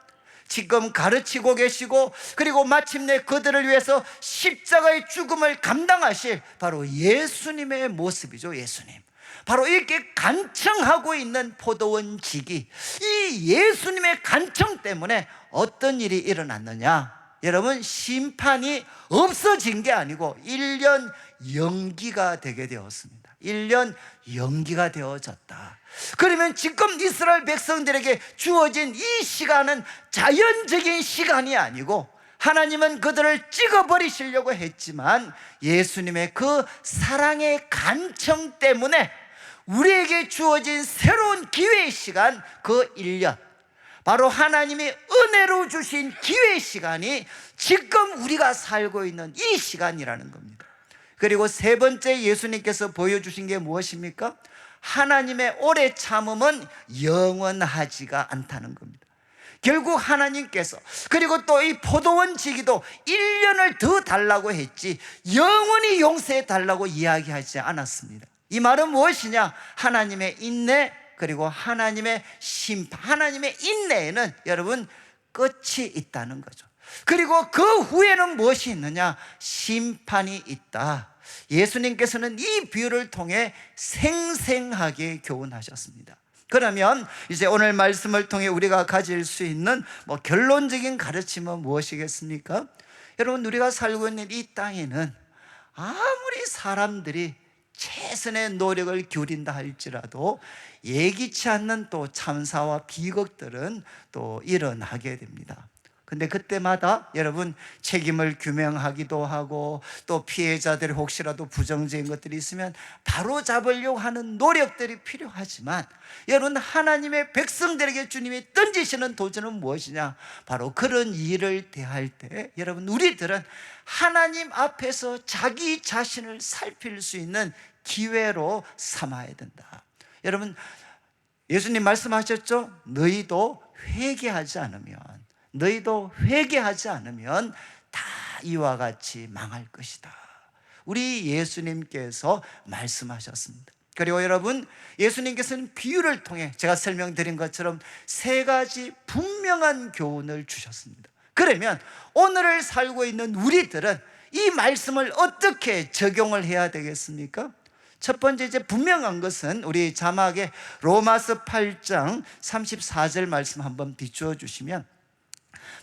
지금 가르치고 계시고 그리고 마침내 그들을 위해서 십자가의 죽음을 감당하실 바로 예수님의 모습이죠. 예수님. 바로 이렇게 간청하고 있는 포도원 지기, 이 예수님의 간청 때문에 어떤 일이 일어났느냐? 여러분, 심판이 없어진 게 아니고 1년 연기가 되게 되었습니다. 1년 연기가 되어졌다. 그러면 지금 이스라엘 백성들에게 주어진 이 시간은 자연적인 시간이 아니고 하나님은 그들을 찍어버리시려고 했지만 예수님의 그 사랑의 간청 때문에 우리에게 주어진 새로운 기회의 시간, 그 1년, 바로 하나님이 은혜로 주신 기회의 시간이 지금 우리가 살고 있는 이 시간이라는 겁니다. 그리고 세 번째 예수님께서 보여주신 게 무엇입니까? 하나님의 오래 참음은 영원하지가 않다는 겁니다. 결국 하나님께서, 그리고 또 이 포도원 지기도 1년을 더 달라고 했지 영원히 용서해 달라고 이야기하지 않았습니다. 이 말은 무엇이냐? 하나님의 인내, 그리고 하나님의 심판, 하나님의 인내에는 여러분 끝이 있다는 거죠. 그리고 그 후에는 무엇이 있느냐? 심판이 있다. 예수님께서는 이 비유를 통해 생생하게 교훈하셨습니다. 그러면 이제 오늘 말씀을 통해 우리가 가질 수 있는 결론적인 가르침은 무엇이겠습니까? 여러분, 우리가 살고 있는 이 땅에는 아무리 사람들이 최선의 노력을 기울인다 할지라도 예기치 않는 또 참사와 비극들은 또 일어나게 됩니다. 근데 그때마다 여러분 책임을 규명하기도 하고 또 피해자들이 혹시라도 부정적인 것들이 있으면 바로 잡으려고 하는 노력들이 필요하지만 여러분, 하나님의 백성들에게 주님이 던지시는 도전은 무엇이냐? 바로 그런 일을 대할 때 여러분, 우리들은 하나님 앞에서 자기 자신을 살필 수 있는 기회로 삼아야 된다. 여러분, 예수님 말씀하셨죠? 너희도 회개하지 않으면 다 이와 같이 망할 것이다. 우리 예수님께서 말씀하셨습니다. 그리고 여러분, 예수님께서는 비유를 통해 제가 설명드린 것처럼 세 가지 분명한 교훈을 주셨습니다. 그러면 오늘을 살고 있는 우리들은 이 말씀을 어떻게 적용을 해야 되겠습니까? 첫 번째, 이제 분명한 것은 우리 자막에 로마서 8장 34절 말씀 한번 비추어 주시면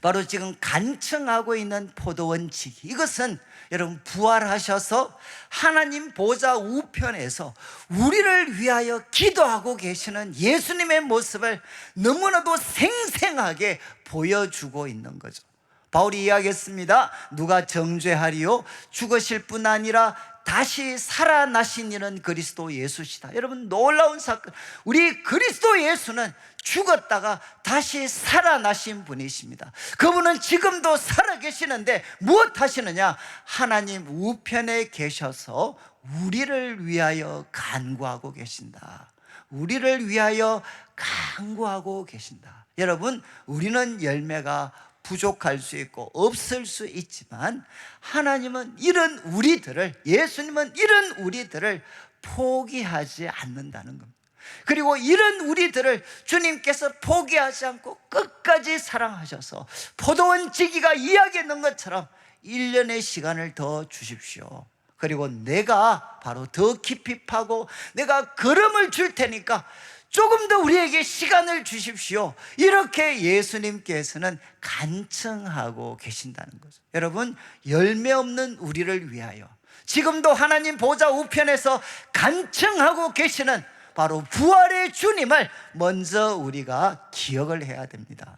바로 지금 간청하고 있는 포도원 지기, 이것은 여러분 부활하셔서 하나님 보좌 우편에서 우리를 위하여 기도하고 계시는 예수님의 모습을 너무나도 생생하게 보여주고 있는 거죠. 바울이 이야기했습니다. 누가 정죄하리요? 죽으실 뿐 아니라 다시 살아나신 이는 그리스도 예수시다. 여러분, 놀라운 사건. 우리 그리스도 예수는 죽었다가 다시 살아나신 분이십니다. 그분은 지금도 살아계시는데 무엇 하시느냐? 하나님 우편에 계셔서 우리를 위하여 간구하고 계신다. 우리를 위하여 간구하고 계신다. 여러분, 우리는 열매가 부족할 수 있고 없을 수 있지만 하나님은 이런 우리들을, 예수님은 이런 우리들을 포기하지 않는다는 겁니다. 그리고 이런 우리들을 주님께서 포기하지 않고 끝까지 사랑하셔서 포도원 지기가 이야기했는 것처럼 1년의 시간을 더 주십시오. 그리고 내가 바로 더 깊이 파고 내가 걸음을 줄 테니까 조금 더 우리에게 시간을 주십시오. 이렇게 예수님께서는 간청하고 계신다는 거죠. 여러분, 열매 없는 우리를 위하여 지금도 하나님 보좌 우편에서 간청하고 계시는 바로 부활의 주님을 먼저 우리가 기억을 해야 됩니다.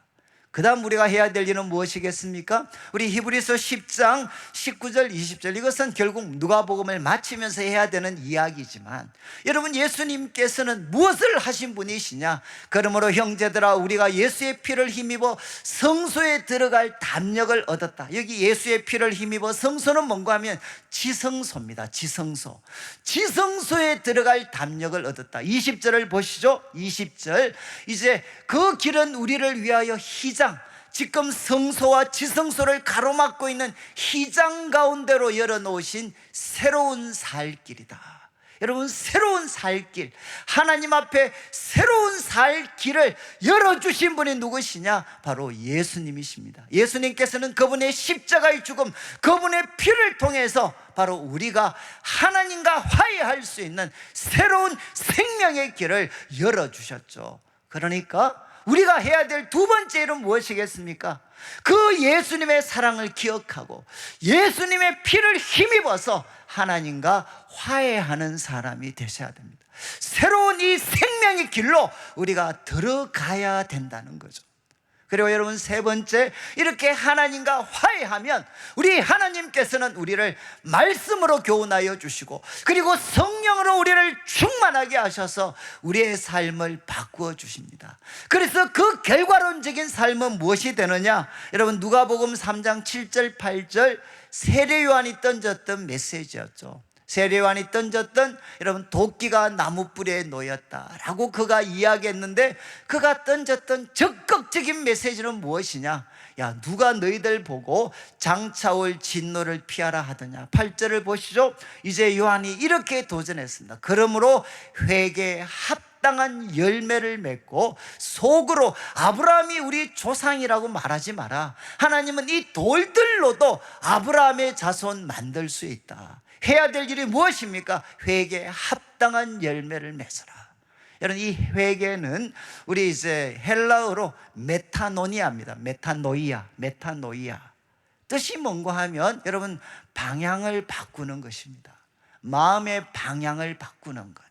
그 다음 우리가 해야 될 일은 무엇이겠습니까? 우리 히브리서 10장 19절 20절, 이것은 결국 누가복음을 마치면서 해야 되는 이야기지만, 여러분, 예수님께서는 무엇을 하신 분이시냐? 그러므로 형제들아, 우리가 예수의 피를 힘입어 성소에 들어갈 담력을 얻었다. 여기 예수의 피를 힘입어, 성소는 뭔가 하면 지성소입니다. 지성소. 지성소에 들어갈 담력을 얻었다. 20절을 보시죠. 20절, 이제 그 길은 우리를 위하여 희장, 지금 성소와 지성소를 가로막고 있는 희장 가운데로 열어놓으신 새로운 살 길이다. 여러분, 새로운 살 길, 하나님 앞에 새로운 살 길을 열어주신 분이 누구시냐? 바로 예수님이십니다. 예수님께서는 그분의 십자가의 죽음, 그분의 피를 통해서 바로 우리가 하나님과 화해할 수 있는 새로운 생명의 길을 열어주셨죠. 그러니까 우리가 해야 될 두 번째 일은 무엇이겠습니까? 그 예수님의 사랑을 기억하고 예수님의 피를 힘입어서 하나님과 화해하는 사람이 되셔야 됩니다. 새로운 이 생명의 길로 우리가 들어가야 된다는 거죠. 그리고 여러분, 세 번째, 이렇게 하나님과 화해하면 우리 하나님께서는 우리를 말씀으로 교훈하여 주시고, 그리고 성령으로 우리를 충만하게 하셔서 우리의 삶을 바꾸어 주십니다. 그래서 그 결과론적인 삶은 무엇이 되느냐? 여러분, 누가복음 3장 7절 8절, 세례 요한이 던졌던 메시지였죠. 세례 요한이 던졌던, 여러분, 도끼가 나무 뿌리에 놓였다라고 그가 이야기했는데, 그가 던졌던 적극적인 메시지는 무엇이냐? 야, 누가 너희들 보고 장차 올 진노를 피하라 하더냐? 8절을 보시죠. 이제 요한이 이렇게 도전했습니다. 그러므로 회개에 합당한 열매를 맺고 속으로 아브라함이 우리 조상이라고 말하지 마라. 하나님은 이 돌들로도 아브라함의 자손 만들 수 있다. 해야 될 일이 무엇입니까? 회개에 합당한 열매를 맺어라. 여러분, 이 회개는 우리 이제 헬라어로 메타노니아입니다. 메타노이아. 뜻이 뭔가 하면, 여러분, 방향을 바꾸는 것입니다. 마음의 방향을 바꾸는 것,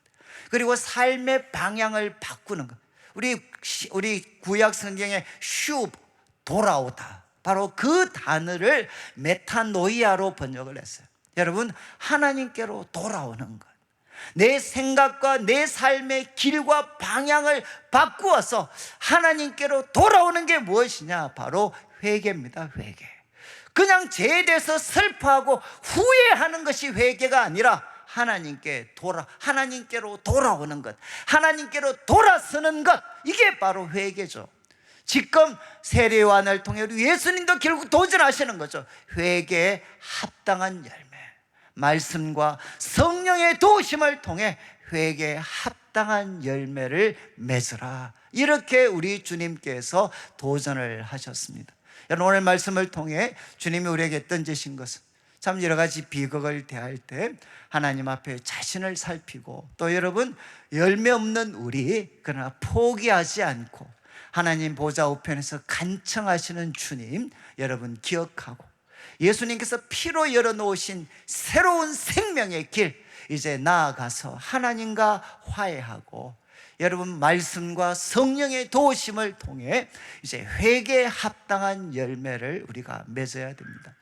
그리고 삶의 방향을 바꾸는 것. 우리 구약 성경에 돌아오다, 바로 그 단어를 메타노이아로 번역을 했어요. 여러분, 하나님께로 돌아오는 것, 내 생각과 내 삶의 길과 방향을 바꾸어서 하나님께로 돌아오는 게 무엇이냐? 바로 회개입니다. 회개. 그냥 죄에 대해서 슬퍼하고 후회하는 것이 회개가 아니라 하나님께로 돌아오는 것, 하나님께로 돌아서는 것, 이게 바로 회개죠. 지금 세례 요한을 통해 우리 예수님도 결국 도전하시는 거죠. 회개에 합당한 열매, 말씀과 성령의 도우심을 통해 회개에 합당한 열매를 맺으라. 이렇게 우리 주님께서 도전을 하셨습니다. 여러분, 오늘 말씀을 통해 주님이 우리에게 던지신 것은 참 여러 가지 비극을 대할 때 하나님 앞에 자신을 살피고, 또 여러분, 열매 없는 우리, 그러나 포기하지 않고 하나님 보좌 우편에서 간청하시는 주님 여러분 기억하고, 예수님께서 피로 열어놓으신 새로운 생명의 길, 이제 나아가서 하나님과 화해하고, 여러분, 말씀과 성령의 도우심을 통해 이제 회개에 합당한 열매를 우리가 맺어야 됩니다.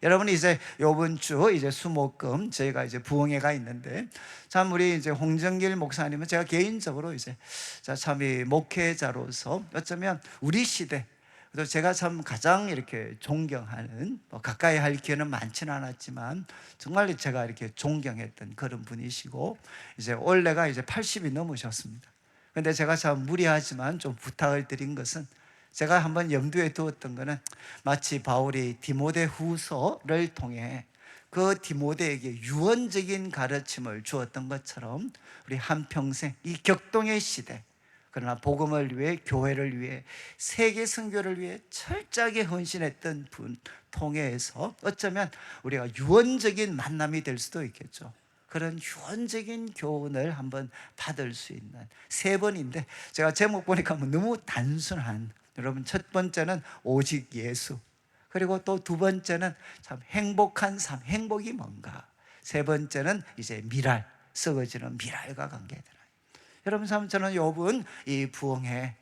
여러분, 이제 이번 주 이제 수목금 저희가 이제 부흥회가 있는데, 참 우리 이제 홍정길 목사님은 제가 개인적으로 이제 참 이 목회자로서 어쩌면 우리 시대, 또 제가 참 가장 이렇게 존경하는, 가까이 할 기회는 많지는 않았지만 정말 제가 이렇게 존경했던 그런 분이시고, 이제 올해가 이제 80이 넘으셨습니다. 근데 제가 참 무리하지만 좀 부탁을 드린 것은, 제가 한번 염두에 두었던 거는 마치 바울이 디모데후서를 통해 그 디모데에게 유언적인 가르침을 주었던 것처럼 우리 한평생 이 격동의 시대, 그러나 복음을 위해, 교회를 위해, 세계 선교를 위해 철저하게 헌신했던 분 통해서 어쩌면 우리가 유언적인 만남이 될 수도 있겠죠. 그런 유언적인 교훈을 한번 받을 수 있는 3번인데, 제가 제목 보니까 너무 단순한, 여러분 첫 번째는 오직 예수, 그리고 또 2번째는 참 행복한 삶, 행복이 뭔가, 3번째는 이제 미랄, 썩어지는 미랄과 관계되는. 여러분 참 저는 요번 이 부흥회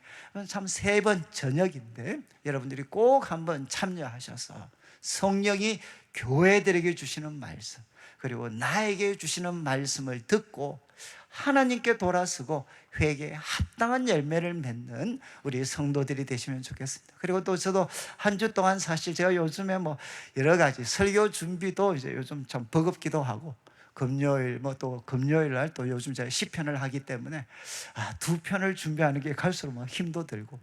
참 3번 저녁인데, 여러분들이 꼭 한번 참여하셔서 성령이 교회들에게 주시는 말씀, 그리고 나에게 주시는 말씀을 듣고 하나님께 돌아서고 회개에 합당한 열매를 맺는 우리 성도들이 되시면 좋겠습니다. 그리고 또 저도 한 주 동안 사실 제가 요즘에 뭐 여러 가지 설교 준비도 이제 요즘 좀 버겁기도 하고, 금요일 또 금요일 날 또 요즘 제가 시편을 하기 때문에 2편을 준비하는 게 갈수록 막 힘도 들고,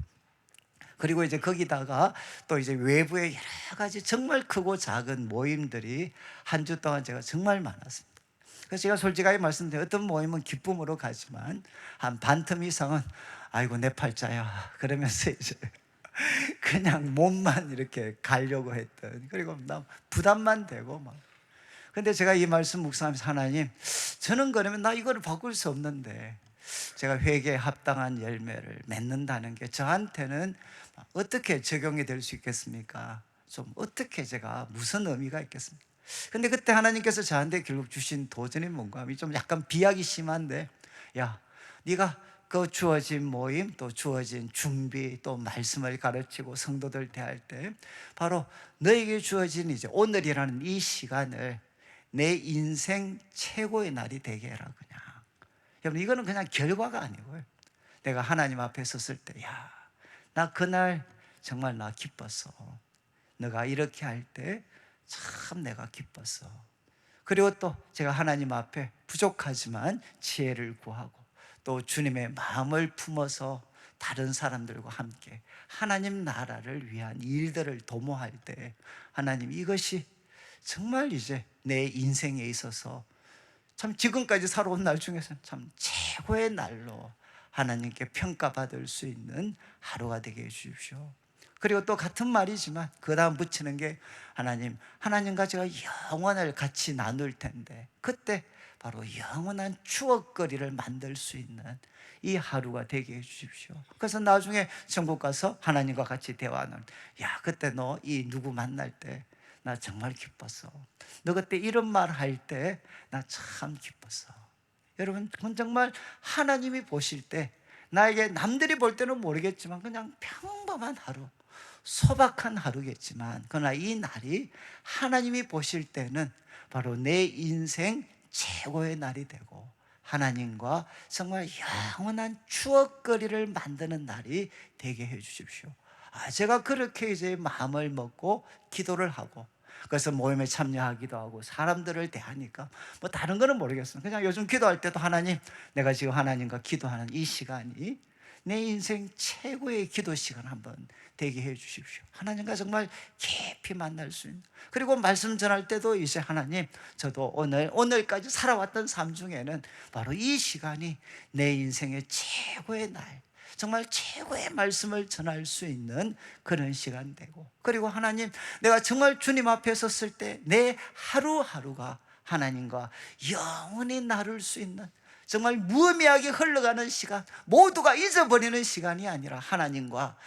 그리고 이제 거기다가 또 이제 외부에 여러 가지 정말 크고 작은 모임들이 한 주 동안 제가 정말 많았습니다. 그래서 제가 솔직하게 말씀드려요. 어떤 모임은 기쁨으로 가지만 한 반틈 이상은 아이고 내 팔자야 그러면서 이제 그냥 몸만 이렇게 가려고 했던, 그리고 나 부담만 되고 막. 근데 제가 이 말씀 묵상하면서, 하나님, 저는 그러면 나 이거를 바꿀 수 없는데 제가 회개에 합당한 열매를 맺는다는 게 저한테는 어떻게 적용이 될 수 있겠습니까? 좀 어떻게 제가 무슨 의미가 있겠습니까? 근데 그때 하나님께서 저한테 결국 주신 도전이 뭔가, 좀 약간 비약이 심한데, 야, 네가 그 주어진 모임, 또 주어진 준비, 또 말씀을 가르치고 성도들 대할 때 바로 너에게 주어진 이제 오늘이라는 이 시간을 내 인생 최고의 날이 되게 해라. 그냥 여러분, 이거는 그냥 결과가 아니고요, 내가 하나님 앞에 섰을 때, 야, 나 그날 정말 나 기뻤어. 너가 이렇게 할 때 참 내가 기뻤어. 그리고 또 제가 하나님 앞에 부족하지만 지혜를 구하고, 또 주님의 마음을 품어서 다른 사람들과 함께 하나님 나라를 위한 일들을 도모할 때, 하나님, 이것이 정말 이제 내 인생에 있어서 참 지금까지 살아온 날 중에서 참 최고의 날로 하나님께 평가받을 수 있는 하루가 되게 해주십시오. 그리고 또 같은 말이지만 그 다음 붙이는 게, 하나님, 하나님과 제가 영원을 같이 나눌 텐데 그때 바로 영원한 추억거리를 만들 수 있는 이 하루가 되게 해주십시오. 그래서 나중에 천국 가서 하나님과 같이 대화하는, 야, 그때 너 이 누구 만날 때 나 정말 기뻤어. 너 그때 이런 말 할 때 나 참 기뻤어. 여러분, 그건 정말 하나님이 보실 때, 나에게 남들이 볼 때는 모르겠지만 그냥 평범한 하루, 소박한 하루겠지만, 그러나 이 날이 하나님이 보실 때는 바로 내 인생 최고의 날이 되고 하나님과 정말 영원한 추억거리를 만드는 날이 되게 해 주십시오. 제가 그렇게 이제 마음을 먹고 기도를 하고, 그래서 모임에 참여하기도 하고 사람들을 대하니까 뭐 다른 거는 모르겠어요. 그냥 요즘 기도할 때도, 하나님, 내가 지금 하나님과 기도하는 이 시간이 내 인생 최고의 기도 시간 한번 되게 해 주십시오. 하나님과 정말 깊이 만날 수 있는. 그리고 말씀 전할 때도 이제, 하나님, 저도 오늘까지 살아왔던 삶 중에는 바로 이 시간이 내 인생의 최고의 날, 정말 최고의 말씀을 전할 수 있는 그런 시간 되고, 그리고 하나님, 내가 정말 주님 앞에 섰을 때 내 하루하루가 하나님과 영원히 나눌 수 있는, 정말 무의미하게 흘러가는 시간, 모두가 잊어버리는 시간이 아니라 하나님과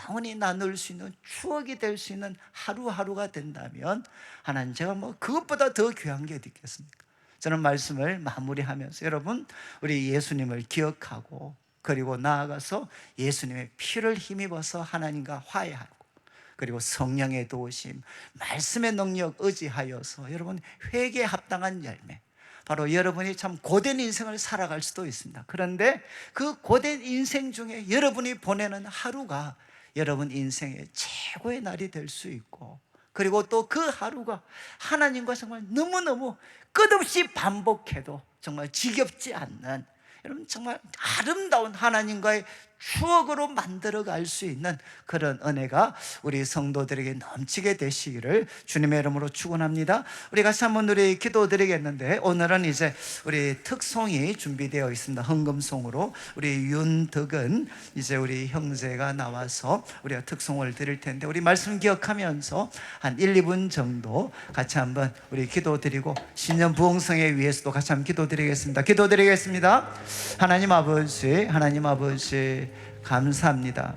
영원히 나눌 수 있는 추억이 될 수 있는 하루하루가 된다면, 하나님, 제가 뭐 그것보다 더 귀한 게 어디 있겠습니까? 저는 말씀을 마무리하면서, 여러분, 우리 예수님을 기억하고, 그리고 나아가서 예수님의 피를 힘입어서 하나님과 화해하고, 그리고 성령의 도우심, 말씀의 능력 의지하여서 여러분 회개에 합당한 열매, 바로 여러분이 참 고된 인생을 살아갈 수도 있습니다. 그런데 그 고된 인생 중에 여러분이 보내는 하루가 여러분 인생의 최고의 날이 될 수 있고, 그리고 또 그 하루가 하나님과 정말 너무너무 끝없이 반복해도 정말 지겹지 않는 여러분 정말 아름다운 하나님과의 추억으로 만들어갈 수 있는 그런 은혜가 우리 성도들에게 넘치게 되시기를 주님의 이름으로 축원합니다. 우리 같이 한번 우리 기도드리겠는데, 오늘은 이제 우리 특송이 준비되어 있습니다. 헌금송으로 우리 윤덕은 이제 우리 형제가 나와서 우리가 특송을 드릴 텐데, 우리 말씀 기억하면서 한 1, 2분 정도 같이 한번 우리 기도드리고 신년 부흥성에 위해서도 같이 한번 기도드리겠습니다. 기도드리겠습니다. 하나님 아버지, 하나님 아버지 감사합니다.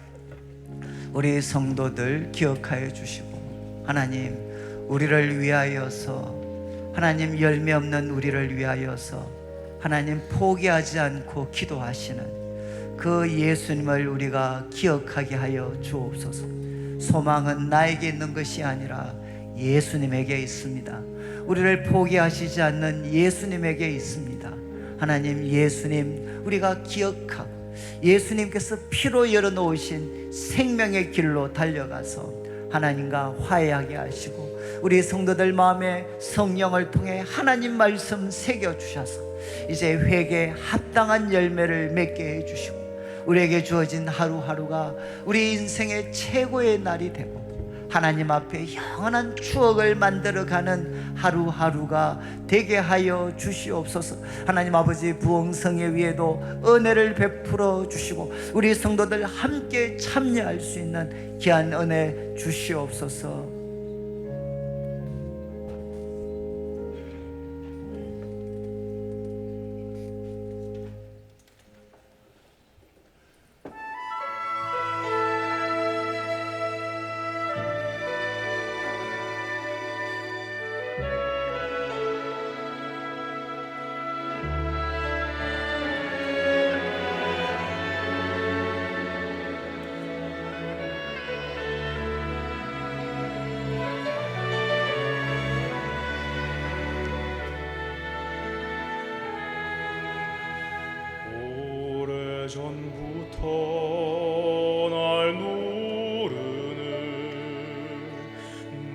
우리 성도들 기억하여 주시고, 하나님 우리를 위하여서, 하나님 열매 없는 우리를 위하여서 하나님 포기하지 않고 기도하시는 그 예수님을 우리가 기억하게 하여 주옵소서. 소망은 나에게 있는 것이 아니라 예수님에게 있습니다. 우리를 포기하시지 않는 예수님에게 있습니다. 하나님, 예수님 우리가 기억하고 예수님께서 피로 열어놓으신 생명의 길로 달려가서 하나님과 화해하게 하시고, 우리 성도들 마음에 성령을 통해 하나님 말씀 새겨주셔서 이제 회개에 합당한 열매를 맺게 해주시고, 우리에게 주어진 하루하루가 우리 인생의 최고의 날이 되고 하나님 앞에 영원한 추억을 만들어가는 하루하루가 되게 하여 주시옵소서. 하나님 아버지, 부흥성회 위에도 은혜를 베풀어 주시고 우리 성도들 함께 참여할 수 있는 귀한 은혜 주시옵소서. 오래전부터 날 누르는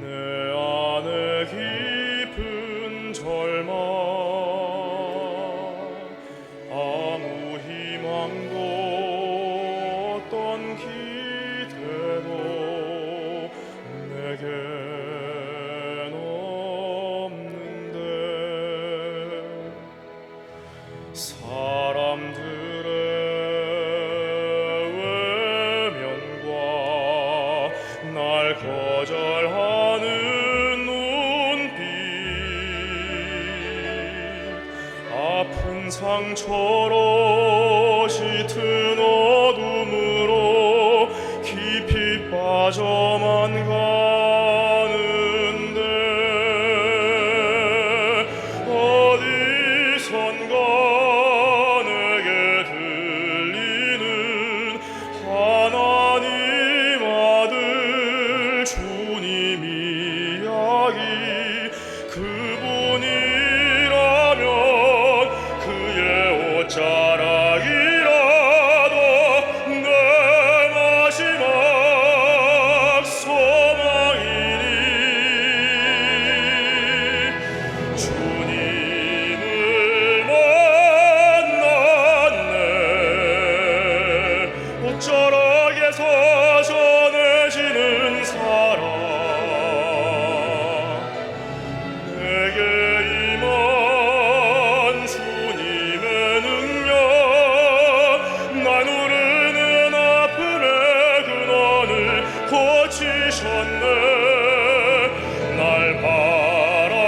내 안에 깊은 절망, 아무 희망도 어떤 기대도 내겐 없는데, 사람들의 외면과 날 거절하는 눈빛, 아픈 상처로 짙은 어둠으로 깊이 빠져만 가는데, 어디선가 내게 들리는 하나님 아들 주님 이야기, 그분이라면 그의 옷자락이라도 내 마지막 소망이니, 주님을 만났네. 옷자락에서 전해지는 사랑, 내게 임한 주님의 능력, 날 누르는 아픔의 근원을 고치셨네. 날 바라보시네.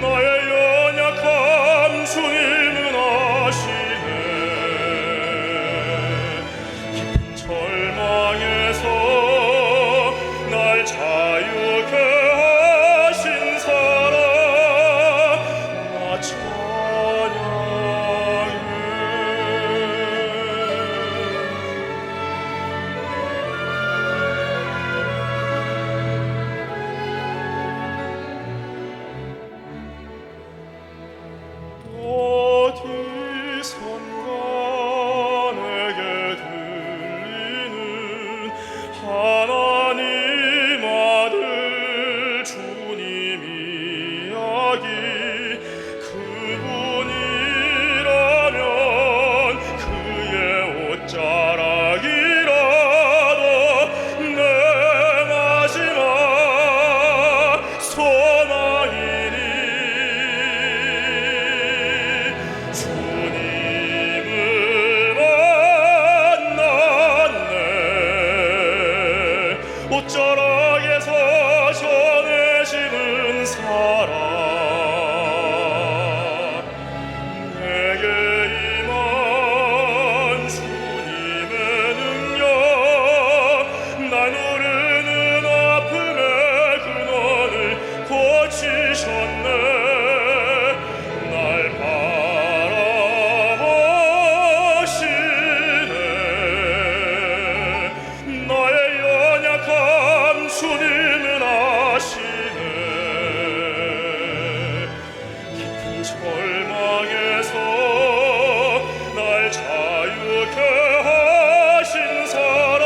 나의 연약함 주님은 아시네. 깊은 절망에서 날 자유케 하신 사랑, 나 찬양해. 어디선가 내게 들리는 하나님 아들 주님 이야기, 옷자락에서 전해지는 사랑 내게 임한 주님의 능력 날 누르는 아픔의 근원을 고치셨네 날 바라보시네 나의 연약함 주님은 아시네 깊은 절망에서 날 자유케 하신 사랑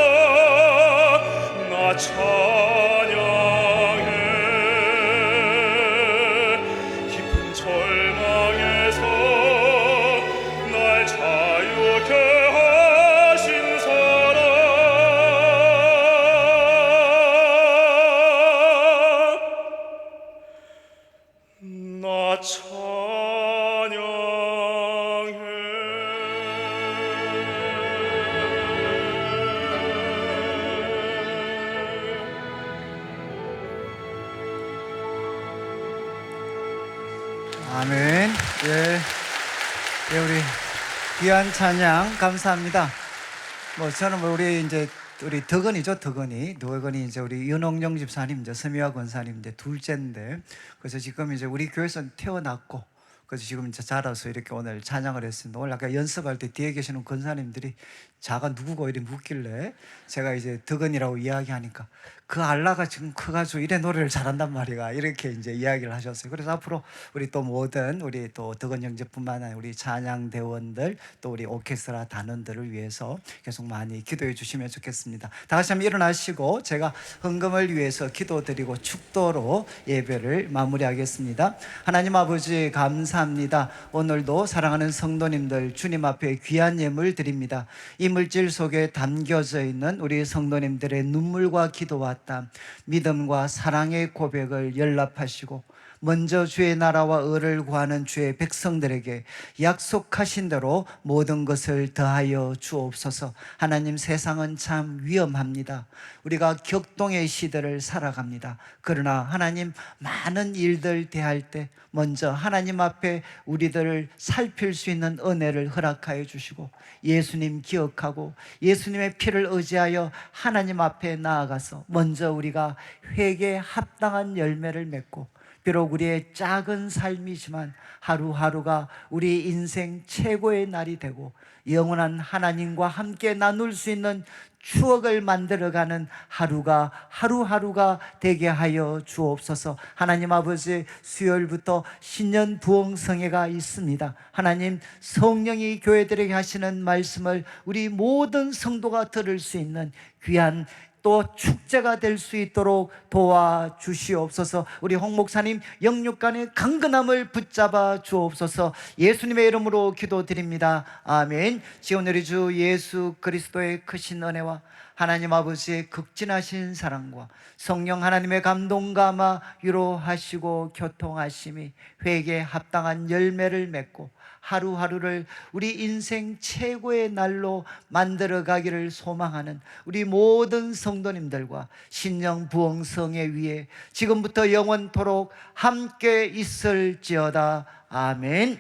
나 찬양해 깊은 절망에서 날 자유케 하신 사랑 나 찬양해 아멘. 예, 우리 귀한 찬양 감사합니다. 저는 우리 덕은이 이제 우리 윤홍영 집사님, 이제 서미화 권사님 이제 둘째인데, 그래서 지금 이제 우리 교회에서 태어났고, 그래서 지금 이제 자라서 이렇게 오늘 찬양을 했습니다. 오늘 아까 연습할 때 뒤에 계시는 권사님들이 자가 누구고 이래 묻길래 제가 이제 덕은이라고 이야기하니까 그 알라가 지금 커가지고 이래 노래를 잘한단 말이야, 이렇게 이제 이야기를 하셨어요. 그래서 앞으로 우리 또 모든 우리 또 덕은 형제뿐만 아니라 우리 찬양 대원들 또 우리 오케스트라 단원들을 위해서 계속 많이 기도해 주시면 좋겠습니다. 다 같이 한번 일어나시고 제가 헌금을 위해서 기도드리고 축도로 예배를 마무리하겠습니다. 하나님 아버지 감사합니다. 오늘도 사랑하는 성도님들 주님 앞에 귀한 예물 드립니다. 이 물질 속에 담겨져 있는 우리 성도님들의 눈물과 기도와 땀, 믿음과 사랑의 고백을 연락하시고 먼저 주의 나라와 의를 구하는 주의 백성들에게 약속하신 대로 모든 것을 더하여 주옵소서. 하나님, 세상은 참 위험합니다. 우리가 격동의 시대를 살아갑니다. 그러나 하나님, 많은 일들 대할 때 먼저 하나님 앞에 우리들을 살필 수 있는 은혜를 허락하여 주시고 예수님 기억하고 예수님의 피를 의지하여 하나님 앞에 나아가서 먼저 우리가 회개에 합당한 열매를 맺고, 비록 우리의 작은 삶이지만 하루하루가 우리 인생 최고의 날이 되고 영원한 하나님과 함께 나눌 수 있는 추억을 만들어가는 하루하루가 되게 하여 주옵소서. 하나님 아버지, 수요일부터 신년 부흥성회가 있습니다. 하나님, 성령이 교회들에게 하시는 말씀을 우리 모든 성도가 들을 수 있는 귀한 또 축제가 될 수 있도록 도와주시옵소서. 우리 홍 목사님 영육간의 강건함을 붙잡아 주옵소서. 예수님의 이름으로 기도드립니다. 아멘. 지온 우리 주 예수 그리스도의 크신 은혜와 하나님 아버지의 극진하신 사랑과 성령 하나님의 감동감화 위로하시고 교통하심이 회개에 합당한 열매를 맺고 하루하루를 우리 인생 최고의 날로 만들어가기를 소망하는 우리 모든 성도님들과 신령 부흥성회 위에 지금부터 영원토록 함께 있을지어다. 아멘.